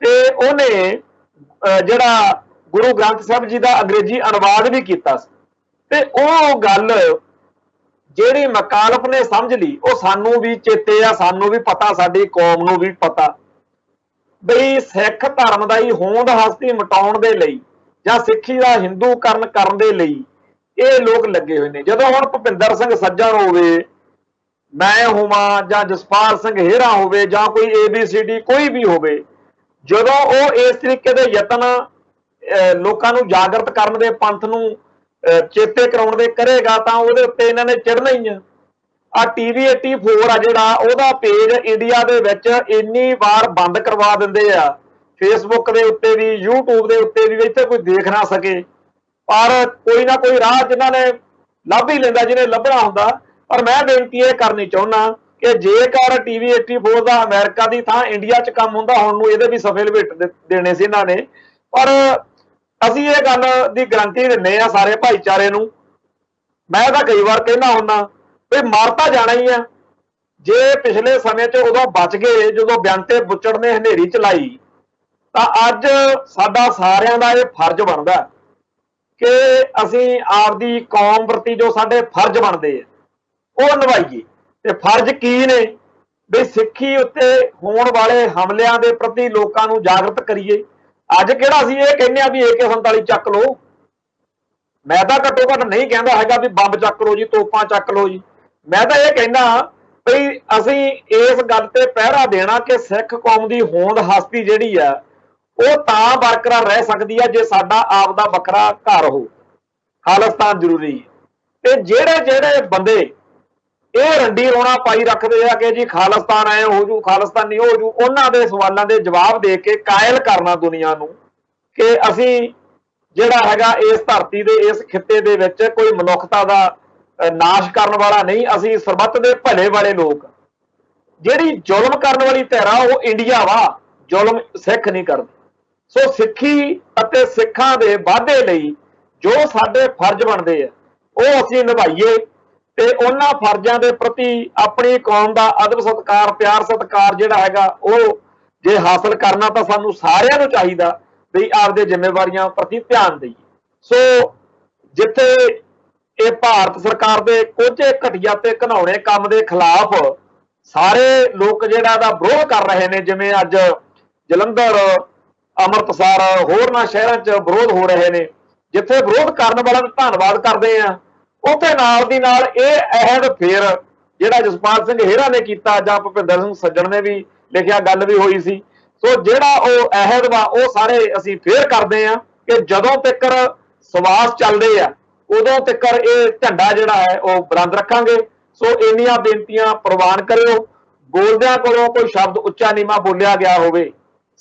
ਤੇ ਉਹਨੇ ਜਿਹੜਾ ਗੁਰੂ ਗ੍ਰੰਥ ਸਾਹਿਬ ਜੀ ਦਾ ਅੰਗਰੇਜ਼ੀ ਅਨੁਵਾਦ ਵੀ ਕੀਤਾ ਸੀ। ਤੇ ਉਹ ਗੱਲ ਜਿਹੜੀ ਮੈਕਾਲਫ ਨੇ ਸਮਝ ਲਈ ਉਹ ਸਾਨੂੰ ਵੀ ਚੇਤੇ ਆ, ਸਾਨੂੰ ਵੀ ਪਤਾ, ਸਾਡੀ ਕੌਮ ਨੂੰ ਵੀ ਪਤਾ ਬਈ ਸਿੱਖ ਧਰਮ ਦਾ ਹੀ ਹੋਂਦ ਹਸਤੀ ਮਿਟਾਉਣ ਦੇ ਲਈ ਜਾਂ ਸਿੱਖੀ ਦਾ ਹਿੰਦੂਕਰਨ ਕਰਨ ਦੇ ਲਈ ਇਹ ਲੋਕ ਲੱਗੇ ਹੋਏ ਨੇ। ਜਦੋਂ ਹੁਣ ਭੁਪਿੰਦਰ ਸਿੰਘ ਸੱਜਣ ਹੋਵੇ, ਮੈਂ ਹੋਵਾਂ ਜਾਂ ਜਸਪਾਲ ਸਿੰਘ ਹੇਰਾ ਹੋਵੇ ਜਾਂ ਕੋਈ ABCD ਕੋਈ ਵੀ ਹੋਵੇ, ਜਦੋਂ ਉਹ ਇਸ ਤਰੀਕੇ ਦੇ ਯਤਨ ਲੋਕਾਂ ਨੂੰ ਜਾਗਰਤ ਕਰਨ ਦੇ, ਪੰਥ ਨੂੰ ਚੇਤੇ ਕਰਾਉਣ ਦੇ ਕਰੇਗਾ ਤਾਂ ਉਹਦੇ ਉੱਤੇ ਇਹਨਾਂ ਨੇ ਚੜ੍ਹਨਾ ਹੀ ਆ। ਆ TV 84 ਆ ਜਿਹੜਾ, ਉਹਦਾ ਪੇਜ ਇੰਡੀਆ ਦੇ ਵਿੱਚ ਇੰਨੀ ਵਾਰ ਬੰਦ ਕਰਵਾ ਦਿੰਦੇ ਆ, ਫੇਸਬੁੱਕ ਦੇ ਉੱਤੇ ਵੀ, YouTube ਦੇ ਉੱਤੇ ਵੀ, ਇੱਥੇ ਕੋਈ ਦੇਖ ਨਾ ਸਕੇ। ਪਰ ਕੋਈ ਨਾ ਕੋਈ ਰਾਹ ਜਿਨ੍ਹਾਂ ਨੇ ਲੱਭ ਹੀ ਲੈਂਦਾ, ਜਿਹਨੇ ਲੱਭਣਾ ਹੁੰਦਾ। ਪਰ ਮੈਂ ਬੇਨਤੀ ਇਹ ਕਰਨੀ ਚਾਹੁੰਦਾ ਕਿ ਜੇਕਰ TV 84 ਦਾ ਅਮਰੀਕਾ ਦੀ ਥਾਂ ਇੰਡੀਆ 'ਚ ਕੰਮ ਹੁੰਦਾ, ਹੁਣ ਨੂੰ ਇਹਦੇ ਵੀ ਸਫੇ ਲਪੇਟ ਦੇਣੇ ਸੀ ਇਹਨਾਂ ਨੇ। ਪਰ ਅਸੀਂ ਇਹ ਗੱਲ ਦੀ ਗਰੰਟੀ ਦਿੰਦੇ ਆ ਸਾਰੇ ਭਾਈਚਾਰੇ ਨੂੰ। ਮੈਂ ਤਾਂ ਕਈ ਵਾਰ ਕਹਿੰਦਾ ਹੁੰਦਾ ਵੀ ਮਰ ਤਾਂ ਜਾਣਾ ਹੀ ਆ। ਜੇ ਪਿਛਲੇ ਸਮੇਂ 'ਚ ਉਦੋਂ ਬਚ ਗਏ ਜਦੋਂ ਬਿਆੰਤੇ ਬੁੱਚੜ ਨੇ ਹਨੇਰੀ ਚਲਾਈ, ਤਾਂ ਅੱਜ ਸਾਡਾ ਸਾਰਿਆਂ ਦਾ ਇਹ ਫਰਜ਼ ਬਣਦਾ ਕਿ ਅਸੀਂ ਆਪਦੀ ਕੌਮ ਪ੍ਰਤੀ ਜੋ ਸਾਡੇ ਫਰਜ਼ ਬਣਦੇ ਆ ਉਹ ਨਿਭਾਈਏ। ਤੇ ਫਰਜ਼ ਕੀ ਨੇ ਵੀ ਸਿੱਖੀ ਉੱਤੇ ਹੋਣ ਵਾਲੇ ਹਮਲਿਆਂ ਦੇ ਪ੍ਰਤੀ ਲੋਕਾਂ ਨੂੰ ਜਾਗਰਤ ਕਰੀਏ। ਅੱਜ ਕਿਹੜਾ ਅਸੀਂ ਇਹ ਕਹਿੰਦੇ ਆ ਵੀ AK-47 ਚੱਕ ਲਓ। ਮੈਂ ਤਾਂ ਘੱਟੋ ਘੱਟ ਨਹੀਂ ਕਹਿੰਦਾ ਹੈਗਾ ਵੀ ਬੰਬ ਚੱਕ ਲਓ ਜੀ, ਤੋਪਾਂ ਚੱਕ ਲਓ ਜੀ। ਮੈਂ ਤਾਂ ਇਹ ਕਹਿੰਦਾ ਵੀ ਅਸੀਂ ਇਸ ਗੱਲ ਤੇ ਪਹਿਰਾ ਦੇਣਾ ਕਿ ਸਿੱਖ ਕੌਮ ਦੀ ਹੋਂਦ ਹਸਤੀ ਜਿਹੜੀ ਆ ਉਹ ਤਾਂ ਬਰਕਰਾਰ ਰਹਿ ਸਕਦੀ ਆ ਜੇ ਸਾਡਾ ਆਪ ਦਾ ਵੱਖਰਾ ਘਰ ਹੋ। ਖਾਲਿਸਤਾਨ ਜ਼ਰੂਰੀ ਹੈ। ਤੇ ਜਿਹੜੇ ਜਿਹੜੇ ਬੰਦੇ ਇਹ ਰੰਡੀ ਰੋਣਾ ਪਾਈ ਰੱਖਦੇ ਆ ਕਿ ਜੀ ਖਾਲਿਸਤਾਨ ਐ ਹੋ ਜੂ, ਖਾਲਿਸਤਾਨੀ ਹੋ ਜੂ, ਉਹਨਾਂ ਦੇ ਸਵਾਲਾਂ ਦੇ ਜਵਾਬ ਦੇ ਕੇ ਕਾਇਲ ਕਰਨਾ ਦੁਨੀਆ ਨੂੰ ਕਿ ਅਸੀਂ ਜਿਹੜਾ ਹੈਗਾ ਇਸ ਧਰਤੀ ਦੇ, ਇਸ ਖਿੱਤੇ ਦੇ ਵਿੱਚ ਕੋਈ ਮਨੁੱਖਤਾ ਦਾ ਨਾਸ਼ ਕਰਨ ਵਾਲਾ ਨਹੀਂ, ਅਸੀਂ ਸਰਬੱਤ ਦੇ ਭਲੇ ਵਾਲੇ ਲੋਕ। ਜਿਹੜੀ ਜ਼ੁਲਮ ਕਰਨ ਵਾਲੀ ਧਿਰ ਆ ਉਹ ਇੰਡੀਆ ਵਾ, ਜ਼ੁਲਮ ਸਿੱਖ ਨਹੀਂ ਕਰਦੇ। ਸੋ ਸਿੱਖੀ ਅਤੇ ਸਿੱਖਾਂ ਦੇ ਵਾਧੇ ਲਈ ਜੋ ਸਾਡੇ ਫਰਜ਼ ਬਣਦੇ ਆ ਉਹ ਅਸੀਂ ਨਿਭਾਈਏ ਤੇ ਉਹਨਾਂ ਫਰਜ਼ਾਂ ਦੇ ਪ੍ਰਤੀ ਆਪਣੀ ਕੌਮ ਦਾ ਅਦਬ ਸਤਿਕਾਰ, ਪਿਆਰ ਸਤਿਕਾਰ ਜਿਹੜਾ ਹੈਗਾ ਉਹ ਜੇ ਹਾਸਲ ਕਰਨਾ ਤਾਂ ਸਾਨੂੰ ਸਾਰਿਆਂ ਨੂੰ ਚਾਹੀਦਾ ਵੀ ਆਪਦੇ ਜ਼ਿੰਮੇਵਾਰੀਆਂ ਪ੍ਰਤੀ ਧਿਆਨ ਦੇਈਏ। ਸੋ ਜਿੱਥੇ ਇਹ ਭਾਰਤ ਸਰਕਾਰ ਦੇ ਕੁਝ ਘਟੀਆ ਤੇ ਘਿਨਾਉਣੇ ਕੰਮ ਦੇ ਖਿਲਾਫ ਸਾਰੇ ਲੋਕ ਜਿਹੜਾ ਦਾ ਵਿਰੋਧ ਕਰ ਰਹੇ ਨੇ, ਜਿਵੇਂ ਅੱਜ ਜਲੰਧਰ, ਅੰਮ੍ਰਿਤਸਰ, ਹੋਰਨਾਂ ਸ਼ਹਿਰਾਂ 'ਚ ਵਿਰੋਧ ਹੋ ਰਹੇ ਨੇ, ਜਿੱਥੇ ਵਿਰੋਧ ਕਰਨ ਵਾਲਿਆਂ ਦਾ ਧੰਨਵਾਦ ਕਰਦੇ ਆ, ਉੱਥੇ ਨਾਲ ਦੀ ਨਾਲ ਇਹ ਅਹਿਦ ਫੇਰ ਜਿਹੜਾ ਜਸਪਾਲ ਸਿੰਘ ਹੇਰਾ ਨੇ ਕੀਤਾ ਜਾਂ ਭੁਪਿੰਦਰ ਸਿੰਘ ਸੱਜਣ ਨੇ ਵੀ ਲਿਖਿਆ, ਗੱਲ ਵੀ ਹੋਈ ਸੀ। ਸੋ ਜਿਹੜਾ ਉਹ ਅਹਿਦ ਵਾ ਉਹ ਸਾਰੇ ਅਸੀਂ ਫੇਰ ਕਰਦੇ ਆ ਕਿ ਜਦੋਂ ਤੱਕ ਸਵਾਸ ਚੱਲਦੇ ਆ ਉਦੋਂ ਤੱਕ ਇਹ ਝੰਡਾ ਜਿਹੜਾ ਹੈ ਉਹ ਬੁਲੰਦ ਰੱਖਾਂਗੇ। ਸੋ ਇੰਨੀਆਂ ਬੇਨਤੀਆਂ ਪ੍ਰਵਾਨ ਕਰਿਓ। ਬੋਲਦਿਆਂ ਕੋਲੋਂ ਕੋਈ ਸ਼ਬਦ ਉੱਚਾ ਨੀਵਾਂ ਬੋਲਿਆ ਗਿਆ ਹੋਵੇ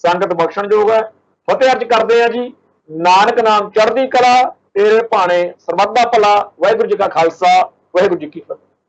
ਸੰਗਤ ਬਖਸ਼ਣਯੋਗ ਹੈ। ਫਤਿਹ ਅਰਜ ਕਰਦੇ ਆ ਜੀ। ਨਾਨਕ ਨਾਮ ਚੜ੍ਹਦੀ ਕਲਾ, ਤੇਰੇ ਭਾਣੇ ਸਰਬੱਤ ਦਾ ਭਲਾ। ਵਾਹਿਗੁਰੂ ਜੀ ਕਾ ਖਾਲਸਾ, ਵਾਹਿਗੁਰੂ ਜੀ ਕੀ ਫਤਿਹ।